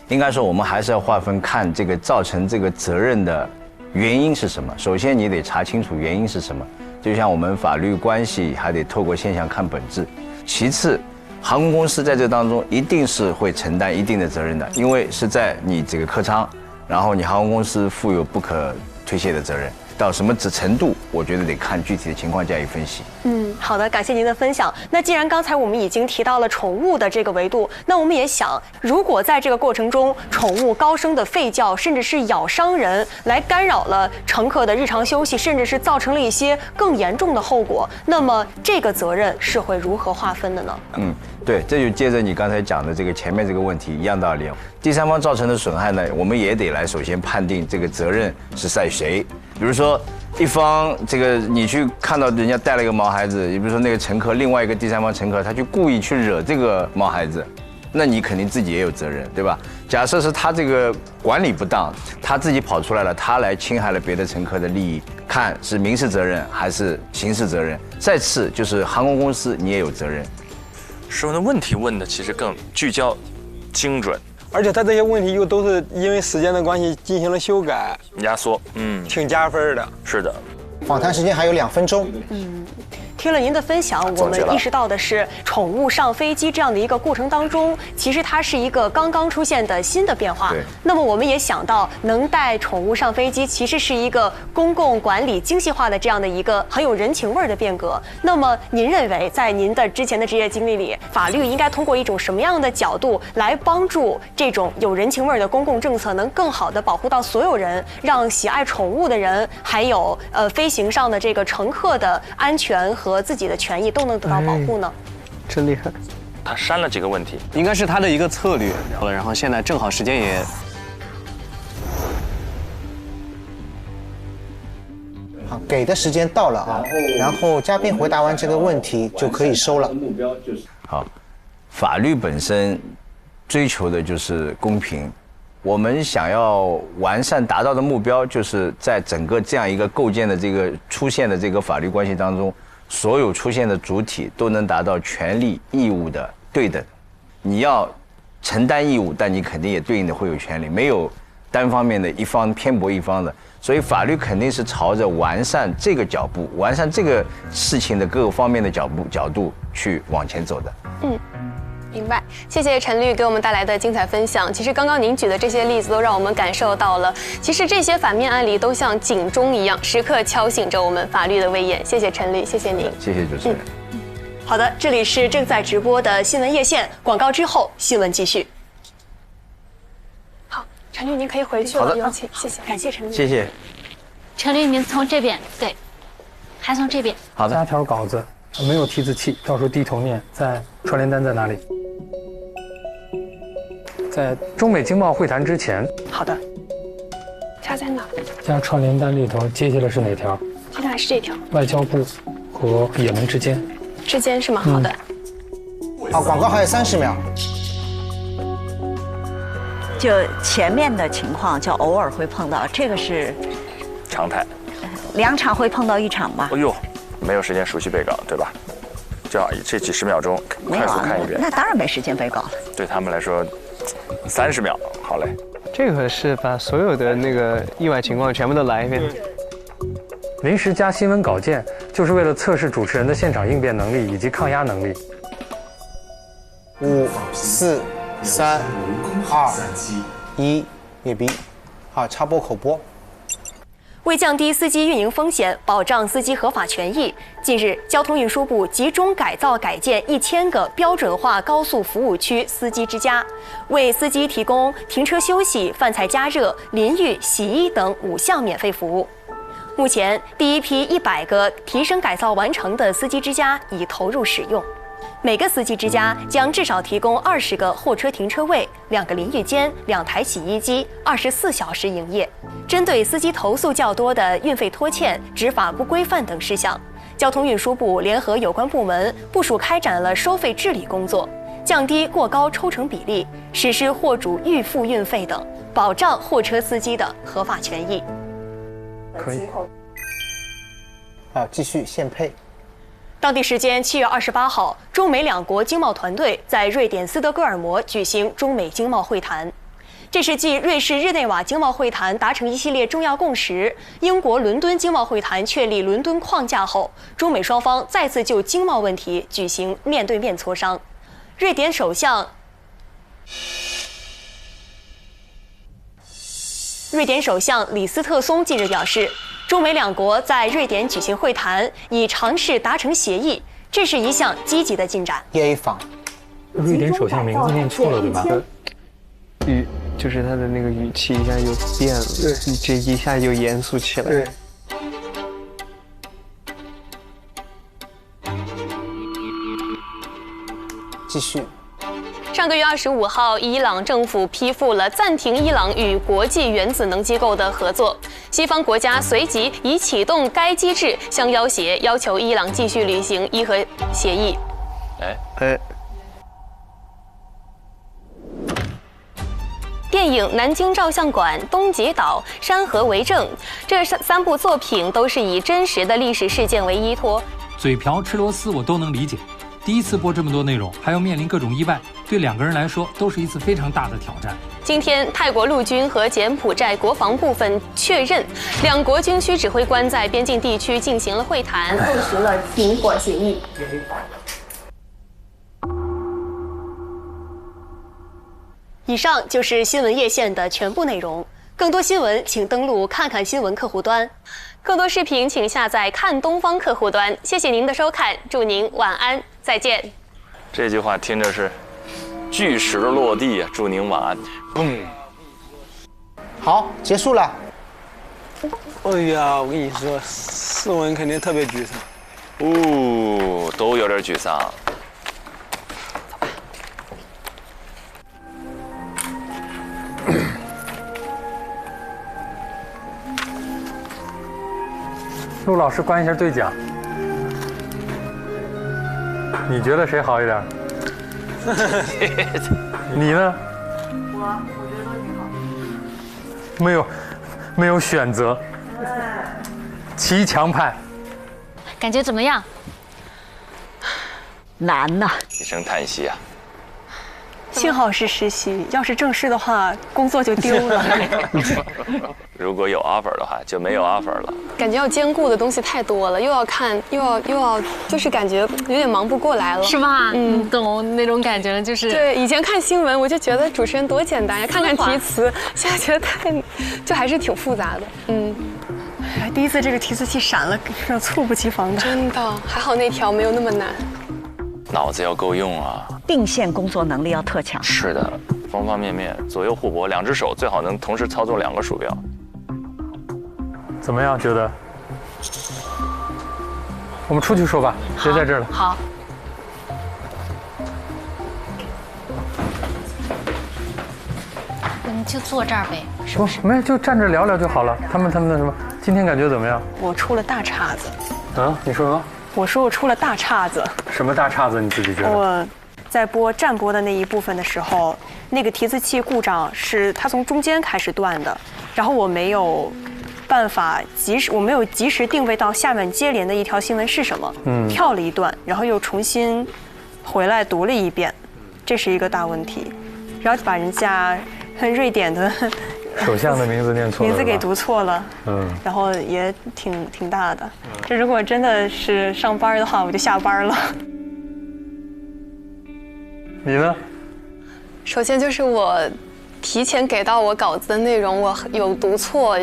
应该说，我们还是要划分看这个造成这个责任的原因是什么。首先，你得查清楚原因是什么。就像我们法律关系，还得透过现象看本质。其次，航空公司在这当中一定是会承担一定的责任的，因为是在你这个客舱，然后你航空公司负有不可推卸的责任。到什么程度，我觉得得看具体的情况加以分析。好的，感谢您的分享。那既然刚才我们已经提到了宠物的这个维度，那我们也想，如果在这个过程中，宠物高声的吠叫，甚至是咬伤人，来干扰了乘客的日常休息，甚至是造成了一些更严重的后果，那么这个责任是会如何划分的呢？对，这就接着你刚才讲的这个前面这个问题一样道理。第三方造成的损害呢，我们也得来首先判定这个责任是在谁。比如说，一方这个你去看到人家带了一个毛孩子，也比如说那个乘客，另外一个第三方乘客，他去故意去惹这个毛孩子，那你肯定自己也有责任，对吧？假设是他这个管理不当，他自己跑出来了，他来侵害了别的乘客的利益，看是民事责任还是刑事责任。再次就是航空公司你也有责任。诗文的问题问的其实更聚焦、精准，而且他这些问题又都是因为时间的关系进行了修改、压缩，挺加分的。是的。访谈时间还有2分钟。听了您的分享，我们意识到的是，宠物上飞机这样的一个过程当中，其实它是一个刚刚出现的新的变化。那么我们也想到，能带宠物上飞机，其实是一个公共管理精细化的这样的一个很有人情味儿的变革。那么您认为，在您的之前的职业经历里，法律应该通过一种什么样的角度来帮助这种有人情味儿的公共政策，能更好地保护到所有人，让喜爱宠物的人，还有飞行上的这个乘客的安全和自己的权益都能得到保护呢？真厉害！他删了几个问题，应该是他的一个策略。然后现在正好时间也好，给的时间到了啊，然后嘉宾回答完这个问题就可以收了。目标就是好，法律本身追求的就是公平。我们想要完善达到的目标，就是在整个这样一个构建的这个出现的这个法律关系当中，所有出现的主体都能达到权利义务的对等。你要承担义务，但你肯定也对应的会有权利，没有单方面的一方偏颇一方的。所以法律肯定是朝着完善这个脚步，完善这个事情的各个方面的角度去往前走的。明白，谢谢陈律给我们带来的精彩分享。其实刚刚您举的这些例子都让我们感受到了，其实这些反面案例都像警钟一样，时刻敲醒着我们法律的威严。谢谢陈律，谢谢您。谢谢主持人。好的，这里是正在直播的新闻夜线，广告之后新闻继续。好，陈律您可以回去了，有请，谢谢，感谢陈律。谢谢。陈律，您从这边，对，还从这边。好的。加条稿子，没有提字器，到时候低头念。在串联单在哪里？在中美经贸会谈之前。好的。加在哪？加串联单里头，接下来是哪条？接下来是这条。外交部和也门之间。之间是吗？好的。好，广告还有30秒。就前面的情况，就偶尔会碰到，这个是常态。2场会碰到1场吧？哎呦，没有时间熟悉背稿，对吧？这几十秒钟快速看一遍。那当然没时间背稿了。对他们来说，30秒，好嘞。这个是把所有的那个意外情况全部都来一遍。临时加新闻稿件，就是为了测试主持人的现场应变能力以及抗压能力。5、4、3、2、1，阅兵。好，插播口播。为降低司机运营风险，保障司机合法权益，近日，交通运输部集中改造改建1000个标准化高速服务区司机之家，为司机提供停车休息、饭菜加热、淋浴、洗衣等5项免费服务。目前，第一批100个提升改造完成的司机之家已投入使用。每个司机之家将至少提供20个货车停车位、2个淋浴间、2台洗衣机，24小时营业。针对司机投诉较多的运费拖欠、执法不规范等事项，交通运输部联合有关部门部署开展了收费治理工作，降低过高抽成比例，实施货主预付运费等，保障货车司机的合法权益。可以。好，继续现配。当地时间7月28号，中美2国经贸团队在瑞典斯德哥尔摩举行中美经贸会谈。这是继瑞士日内瓦经贸会谈达成一系列重要共识，英国伦敦经贸会谈确立伦敦框架后，中美双方再次就经贸问题举行面对面磋商。瑞典首相李斯特松近日表示，中美2国在瑞典举行会谈，已尝试达成协议，这是一项积极的进展。A 房，瑞典首相名字念错了对吧？就是他的那个语气一下就变了，这一下就严肃起来。对。继续。上个月25号，伊朗政府批复了暂停伊朗与国际原子能机构的合作。西方国家随即已启动该机制，相要挟，要求伊朗继续履行伊核协议。电影《南京照相馆》《东极岛》《山河为证》，这3部作品都是以真实的历史事件为依托。嘴瓢吃螺丝我都能理解，第一次播这么多内容，还要面临各种意外，对2个人来说都是一次非常大的挑战。今天，泰国陆军和柬埔寨国防部分确认，2国军区指挥官在边境地区进行了会谈，共识了停火协议。以上就是新闻夜线的全部内容。更多新闻，请登录看看新闻客户端。更多视频，请下载看东方客户端。谢谢您的收看，祝您晚安，再见。这句话听着是巨石落地啊！祝您晚安。好，结束了。哎呀，我跟你说，思文肯定特别沮丧。都有点沮丧。陆老师关一下对讲，你觉得谁好一点？你呢？我觉得都挺好。没有选择，骑墙派。感觉怎么样？难呐！一声叹息啊。幸好是实习，要是正式的话，工作就丢了。如果有 offer 的话，就没有 offer 了。感觉要兼顾的东西太多了，又要看，又要，就是感觉有点忙不过来了，是吧？懂那种感觉了，就是对。以前看新闻，我就觉得主持人多简单呀，看看题词，现在觉得就还是挺复杂的。第一次这个提词器闪了，让猝不及防的。真的，还好那条没有那么难。脑子要够用啊，并线工作能力要特强。是的，方方面面，左右互搏，2只手最好能同时操纵2个鼠标。怎么样？觉得？我们出去说吧，别在这儿了。好。你就坐这儿呗。不，没，就站着聊聊就好了。他们的什么？今天感觉怎么样？我出了大岔子。啊？你说什么？我说我出了大岔子。什么大岔子？你自己觉得？我在播站播的那一部分的时候，那个提字器故障是它从中间开始断的，然后我没有办法我没有及时定位到下面接连的一条新闻是什么，跳了一段，然后又重新回来读了一遍，这是一个大问题，然后把人家瑞典的首相的名字念错了，名字给读错了，然后也挺大的。这如果真的是上班的话，我就下班了。你呢？首先就是我提前给到我稿子的内容，我有读错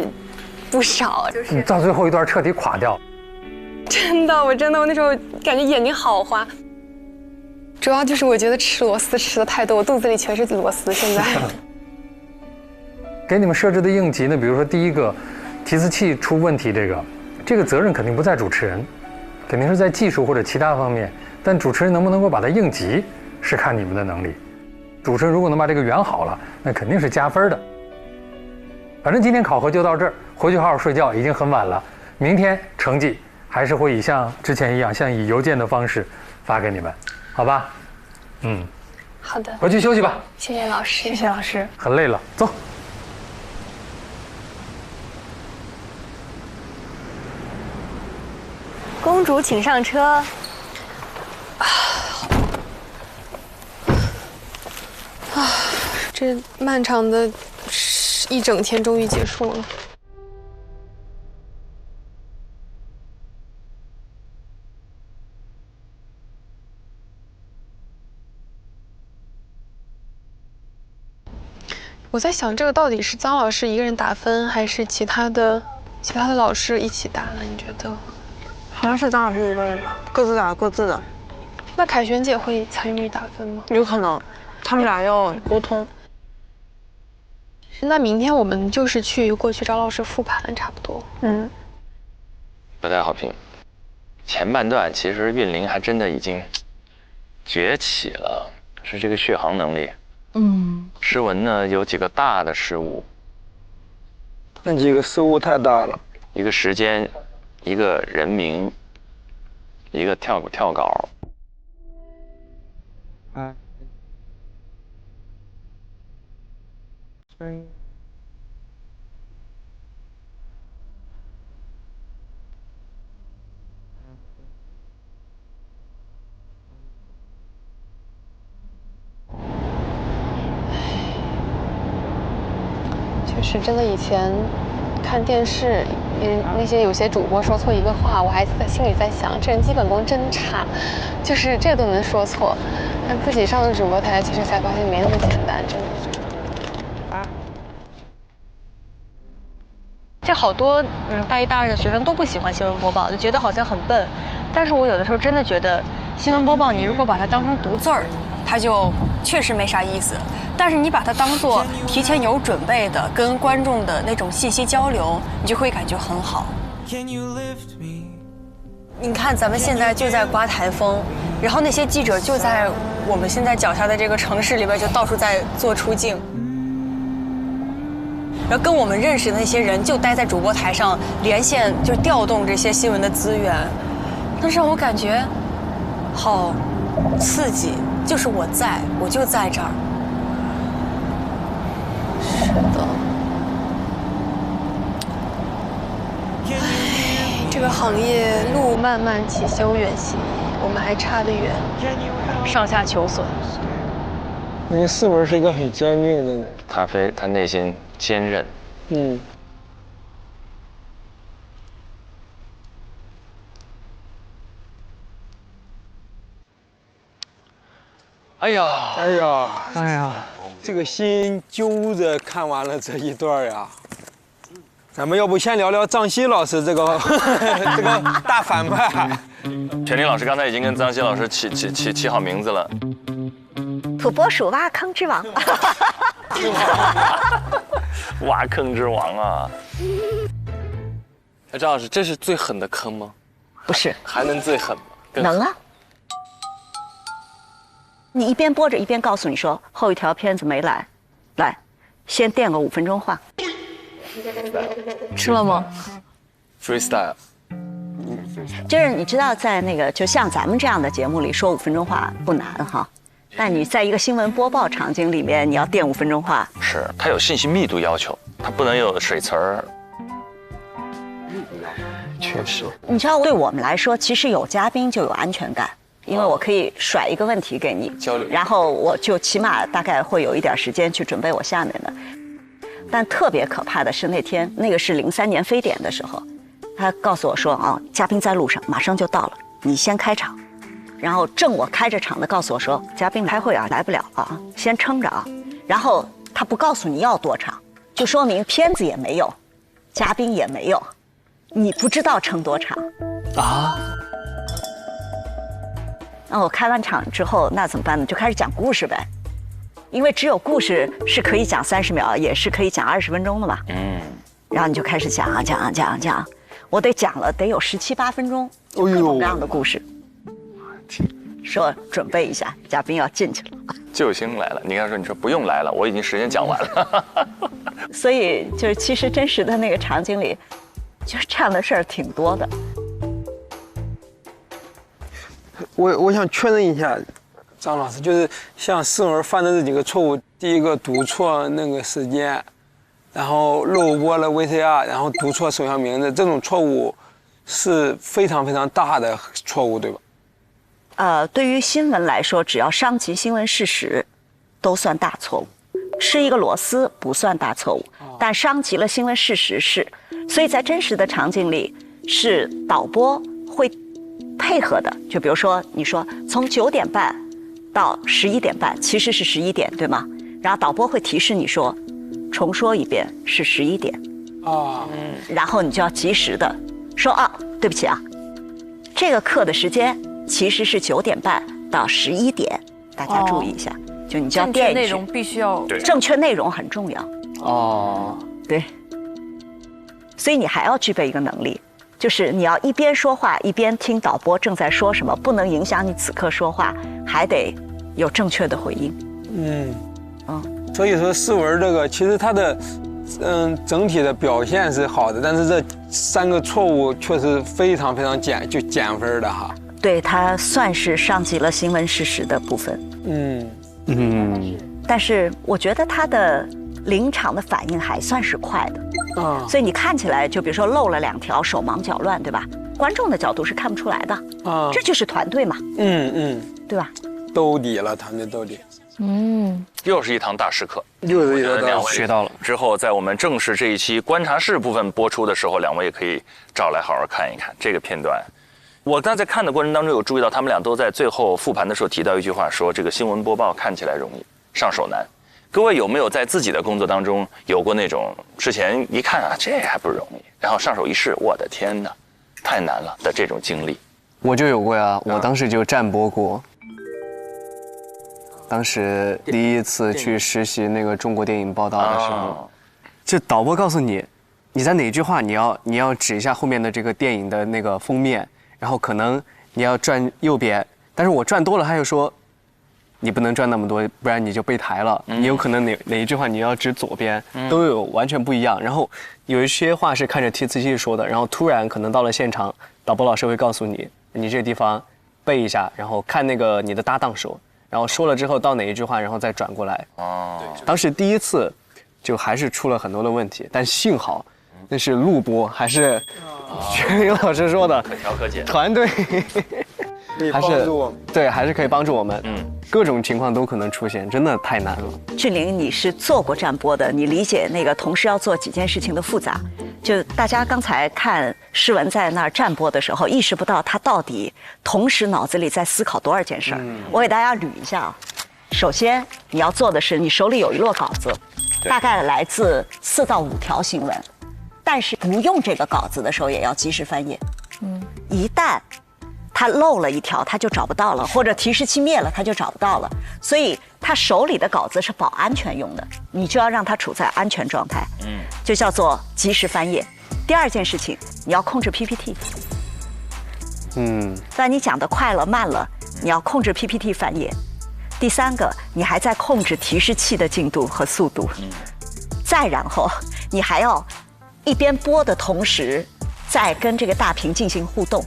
不少，就是你到最后一段彻底垮掉。真的，我那时候感觉眼睛好花。主要就是我觉得吃螺丝吃的太多，我肚子里全是螺丝。现在给你们设置的应急呢，比如说第一个，提词器出问题，这个责任肯定不在主持人，肯定是在技术或者其他方面。但主持人能不能够把它应急，是看你们的能力。主持人如果能把这个圆好了，那肯定是加分的。反正今天考核就到这儿，回去好好睡觉，已经很晚了。明天成绩还是会像之前一样，像以邮件的方式发给你们，好吧？好的，回去休息吧。谢谢老师，谢谢老师。很累了，走。公主，请上车。这漫长的一整天终于结束了。我在想，这个到底是张老师一个人打分，还是其他的老师一起打呢？你觉得？好像是张老师一个人吧，各自打各自的。那凯旋姐会参与打分吗？有可能，他们俩要沟通。那明天我们就是过去找老师复盘，差不多。不太好评。前半段其实韵玲还真的已经崛起了，是这个续航能力。诗文呢有几个大的失误，那几个失误太大了，一个时间，一个人名，一个跳稿。就是真的，以前看电视，那些有些主播说错一个话，我还在心里在想，这人基本功真差，就是这都能说错。但自己上了主播台，其实才发现没那么简单，真的。这好多大一大二的学生都不喜欢新闻播报，就觉得好像很笨。但是我有的时候真的觉得，新闻播报你如果把它当成读字儿，它就确实没啥意思。但是你把它当做提前有准备的跟观众的那种信息交流，你就会感觉很好。你看咱们现在就在刮台风，然后那些记者就在我们现在脚下的这个城市里边就到处在做出镜，然后跟我们认识的那些人就待在主播台上连线，就调动这些新闻的资源，那让我感觉好刺激，就是我就在这儿。是的，这个行业路漫漫其修远兮，我们还差得远，上下求索。你是不是一个很坚定的人？他内心坚韧。哎呀，这个心揪着看完了这一段呀。咱们要不先聊聊张希老师这个这个大反派。全林老师刚才已经跟张希老师起好名字了。土拨鼠挖坑之王。挖坑之王啊！张老师，这是最狠的坑吗？不是，还能最狠吗？能啊。你一边播着一边告诉你说后一条片子没来，来，先垫个5分钟话。吃了吗 ？Freestyle。就是你知道，在那个就像咱们这样的节目里说5分钟话不难哈，但你在一个新闻播报场景里面，你要垫5分钟话，是它有信息密度要求，它不能有水词儿。确实，你知道，对我们来说，其实有嘉宾就有安全感，因为我可以甩一个问题给你交流，然后我就起码大概会有一点时间去准备我下面的。但特别可怕的是那天，那个是03年非典的时候，他告诉我说啊，嘉宾在路上，马上就到了，你先开场。然后正我开着场的告诉我说，嘉宾开会啊，来不了啊，先撑着啊。然后他不告诉你要多长，就说明片子也没有，嘉宾也没有，你不知道撑多长啊。那我开完场之后，那怎么办呢？就开始讲故事呗，因为只有故事是可以讲30秒，也是可以讲20分钟的嘛。然后你就开始讲，我得讲了得有17、18分钟，各种各样的故事。说准备一下，嘉宾要进去了。救星来了，你刚说你说不用来了，我已经时间讲完了。所以就是其实真实的那个场景里，就是这样的事儿挺多的。我想确认一下，张老师，就是像诗文犯的这几个错误，第一个读错那个时间，然后漏播了 VCR， 然后读错首相名字，这种错误是非常非常大的错误，对吧？对于新闻来说，只要伤及新闻事实，都算大错误。吃一个螺丝不算大错误，但伤及了新闻事实是。所以在真实的场景里，是导播会配合的。就比如说，你说从9点半到11点半，其实是11点，对吗？然后导播会提示你说，重说一遍是11点。然后你就要及时的说啊，对不起啊，这个课的时间其实是9点半到11点，大家注意一下。就你就要垫一句，内容必须要正确，内容很重要。对。所以你还要具备一个能力，就是你要一边说话一边听导播正在说什么，不能影响你此刻说话，还得有正确的回应。所以说诗文这个其实它的整体的表现是好的，但是这3个错误确实非常非常减分的哈。对，它算是伤及了新闻事实的部分。但是我觉得他的临场的反应还算是快的。所以你看起来就比如说漏了2条，手忙脚乱，对吧？观众的角度是看不出来的。这就是团队嘛。对吧？兜底了，团队兜底。又是一堂大师课，又是一堂大师，学到了。之后在我们正式这一期观察室部分播出的时候，2位也可以找来好好看一看这个片段。我刚才在看的过程当中有注意到，他们俩都在最后复盘的时候提到一句话，说这个新闻播报看起来容易，上手难。各位有没有在自己的工作当中有过那种之前一看啊这还不容易，然后上手一试，我的天哪，太难了的这种经历？我就有过呀，我当时就站播过。当时第一次去实习那个中国电影报道的时候，就导播告诉你，你在哪句话你要指一下后面的这个电影的那个封面，然后可能你要转右边，但是我转多了，他就说你不能转那么多，不然你就被抬了。你有可能哪一句话你要指左边，都有完全不一样。然后有一些话是看着提词器说的，然后突然可能到了现场，导播老师会告诉你，你这个地方背一下，然后看那个你的搭档说。然后说了之后到哪一句话，然后再转过来。当时第一次就还是出了很多的问题，但幸好那是录播，还是全英老师说的，可调可减，团队还是对，还是可以帮助我们。各种情况都可能出现，真的太难了。俊霖，你是做过站播的，你理解那个同时要做几件事情的复杂。就大家刚才看诗文在那儿站播的时候，意识不到他到底同时脑子里在思考多少件事儿。我给大家捋一下啊。首先你要做的是，你手里有一摞稿子，大概来自4到5条新闻，但是不用这个稿子的时候也要及时翻页。一旦他漏了一条，他就找不到了，或者提示器灭了，他就找不到了。所以他手里的稿子是保安全用的，你就要让他处在安全状态，就叫做及时翻页。第2件事情，你要控制 PPT。但你讲的快了慢了，你要控制 PPT 翻页。第3个，你还在控制提示器的进度和速度。再然后，你还要一边播的同时，再跟这个大屏进行互动。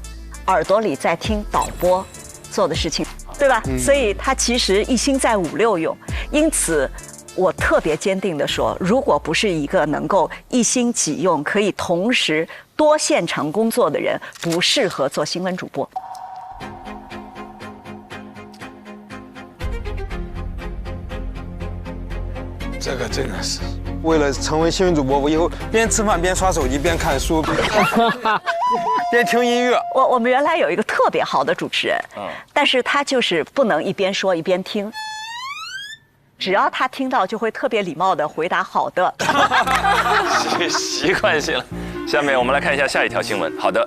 耳朵里在听导播做的事情，对吧？所以他其实一心在5、6用，因此我特别坚定地说，如果不是一个能够一心几用，可以同时多现场工作的人，不适合做新闻主播。这个真的是为了成为新闻主播，我以后边吃饭边刷手机边看书边听音乐。我们原来有一个特别好的主持人，但是他就是不能一边说一边听，只要他听到就会特别礼貌地回答好的。习惯性了。下面我们来看一下下一条新闻。好的，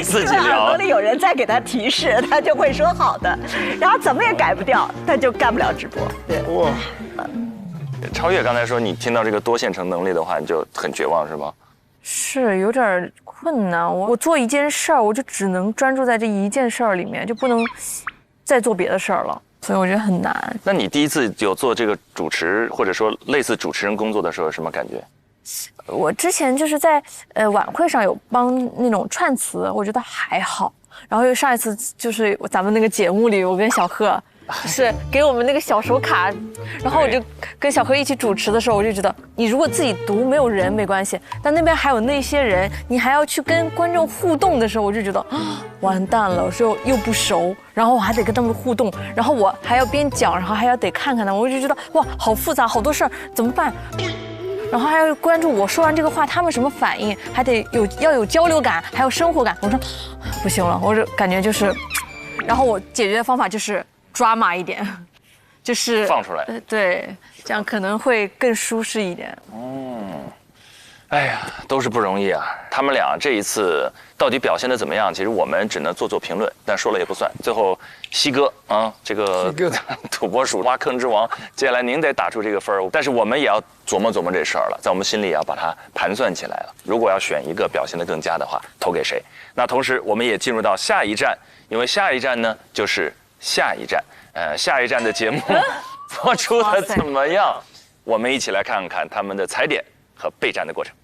自己聊。耳朵里有人在给他提示，他就会说好的，然后怎么也改不掉，他就干不了直播。对，哇。超越刚才说你听到这个多线程能力的话，你就很绝望是吗？是有点困难。我做一件事儿，我就只能专注在这一件事儿里面，就不能再做别的事儿了。所以我觉得很难。那你第一次有做这个主持或者说类似主持人工作的时候，有什么感觉？我之前就是在晚会上有帮那种串词，我觉得还好。然后又上一次就是咱们那个节目里，我跟小贺是给我们那个小手卡，然后我就跟小何一起主持的时候，我就觉得你如果自己读没有人没关系，但那边还有那些人，你还要去跟观众互动的时候，我就觉得完蛋了，我说又不熟，然后我还得跟他们互动，然后我还要边讲，然后还要得看看他们，我就觉得哇好复杂，好多事儿怎么办？然后还要关注我说完这个话他们什么反应，还得要有交流感，还有生活感。我说不行了，我就感觉就是，然后我解决的方法就是drama一点，就是放出来，对，这样可能会更舒适一点。哎呀，都是不容易啊！他们俩这一次到底表现得怎么样？其实我们只能做评论，但说了也不算。最后，西哥啊，这个土拨鼠挖坑之王，接下来您得打出这个分儿。但是我们也要琢磨琢磨这事儿了，在我们心里也要把它盘算起来了。如果要选一个表现得更佳的话，投给谁？那同时我们也进入到下一站，因为下一站呢就是下一站。下一站的节目播出的怎么样？我们一起来看看他们的踩点和备战的过程。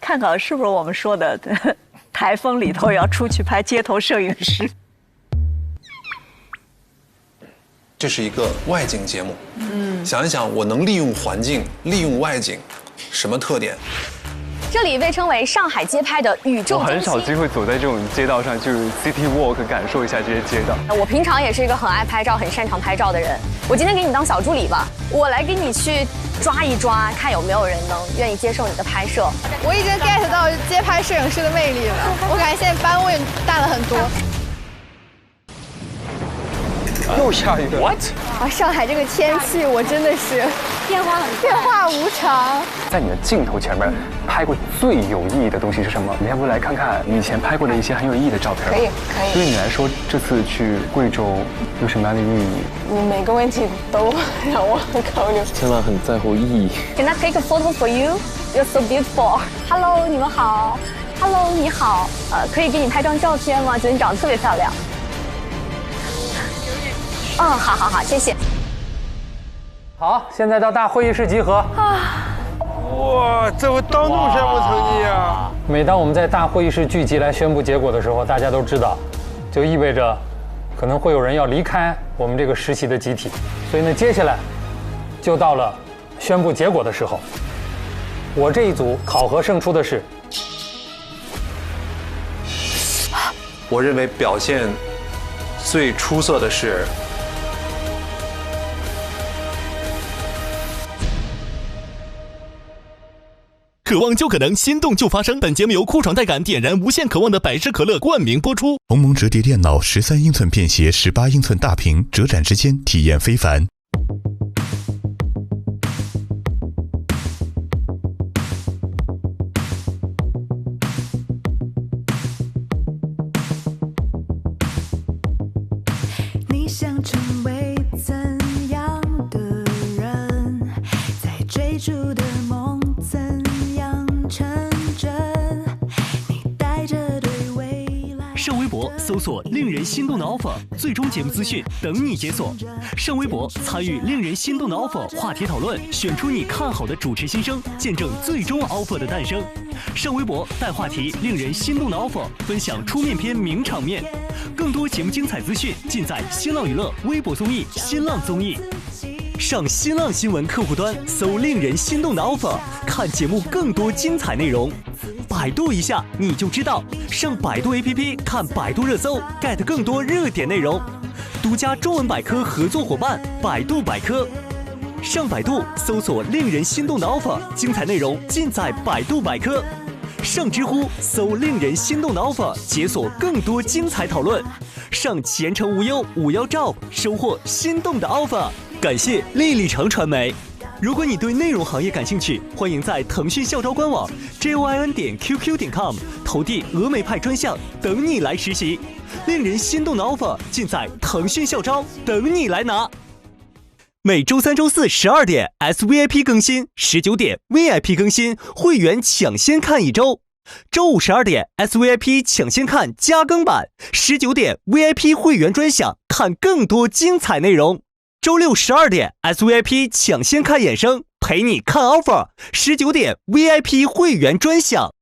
看看是不是我们说的台风里头要出去拍街头摄影师。这是一个外景节目，想一想我能利用环境，利用外景，什么特点？这里被称为上海街拍的宇宙中心。我很少机会走在这种街道上，就是 city walk 感受一下这些街道。我平常也是一个很爱拍照、很擅长拍照的人。我今天给你当小助理吧，我来给你去抓一抓，看有没有人能愿意接受你的拍摄。我已经 get 到街拍摄影师的魅力了，我感觉现在班位大了很多。又下雨了 ，what？ 啊，上海这个天气，我真的是变化无常。在你的镜头前面拍过最有意义的东西是什么？你要不来看看你以前拍过的一些很有意义的照片？可以。对你来说，这次去贵州有什么样的意义？每个问题都让我考虑。真的很在乎意义。Can I take a photo for you? You're so beautiful. Hello， 你们好。Hello， 你好。可以给你拍张照片吗？觉得你长得特别漂亮。好，谢谢。好，现在到大会议室集合。哇，这回当众宣布成绩啊！每当我们在大会议室聚集来宣布结果的时候，大家都知道，就意味着可能会有人要离开我们这个实习的集体。所以呢，接下来就到了宣布结果的时候。我这一组考核胜出的是，我认为表现最出色的是。渴望就可能，心动就发生。本节目由酷爽带感点燃无限渴望的百事可乐冠名播出。鸿蒙折叠电脑13英寸便携18英寸大屏，折展之间体验非凡。你想成为怎样的人？在追逐的梦怎成真？你带着对未来。上微博搜索索令人心动的 offer， 最终节目资讯等你解锁。上微博参与令人心动的 offer 话题讨论，选出你看好的主持新生，见证最终 offer 的诞生。上微博带话题令人心动的 offer， 分享出面篇名场面。更多节目精彩资讯尽在新浪娱乐微博综艺新浪综艺。上新浪新闻客户端搜令人心动的 offer， 看节目更多精彩内容。百度一下你就知道，上百度 APP 看百度热搜 ，get 更多热点内容。独家中文百科合作伙伴百度百科。上百度搜索令人心动的 offer， 精彩内容尽在百度百科。上知乎搜令人心动的 offer， 解锁更多精彩讨论。上前程无忧51兆，收获心动的 offer。感谢丽丽城传媒。如果你对内容行业感兴趣，欢迎在腾讯校招官网 join.qq.com 投递峨眉派专项，等你来实习。令人心动的 offer 尽在腾讯校招，等你来拿。每周3、周4 12点 SVIP 更新，19点 VIP 更新，会员抢先看一周。周5 12点 SVIP 抢先看加更版，19点 VIP 会员专享，看更多精彩内容。周6 12点 SVIP 抢先看衍生，陪你看 offer，19点 VIP 会员专享。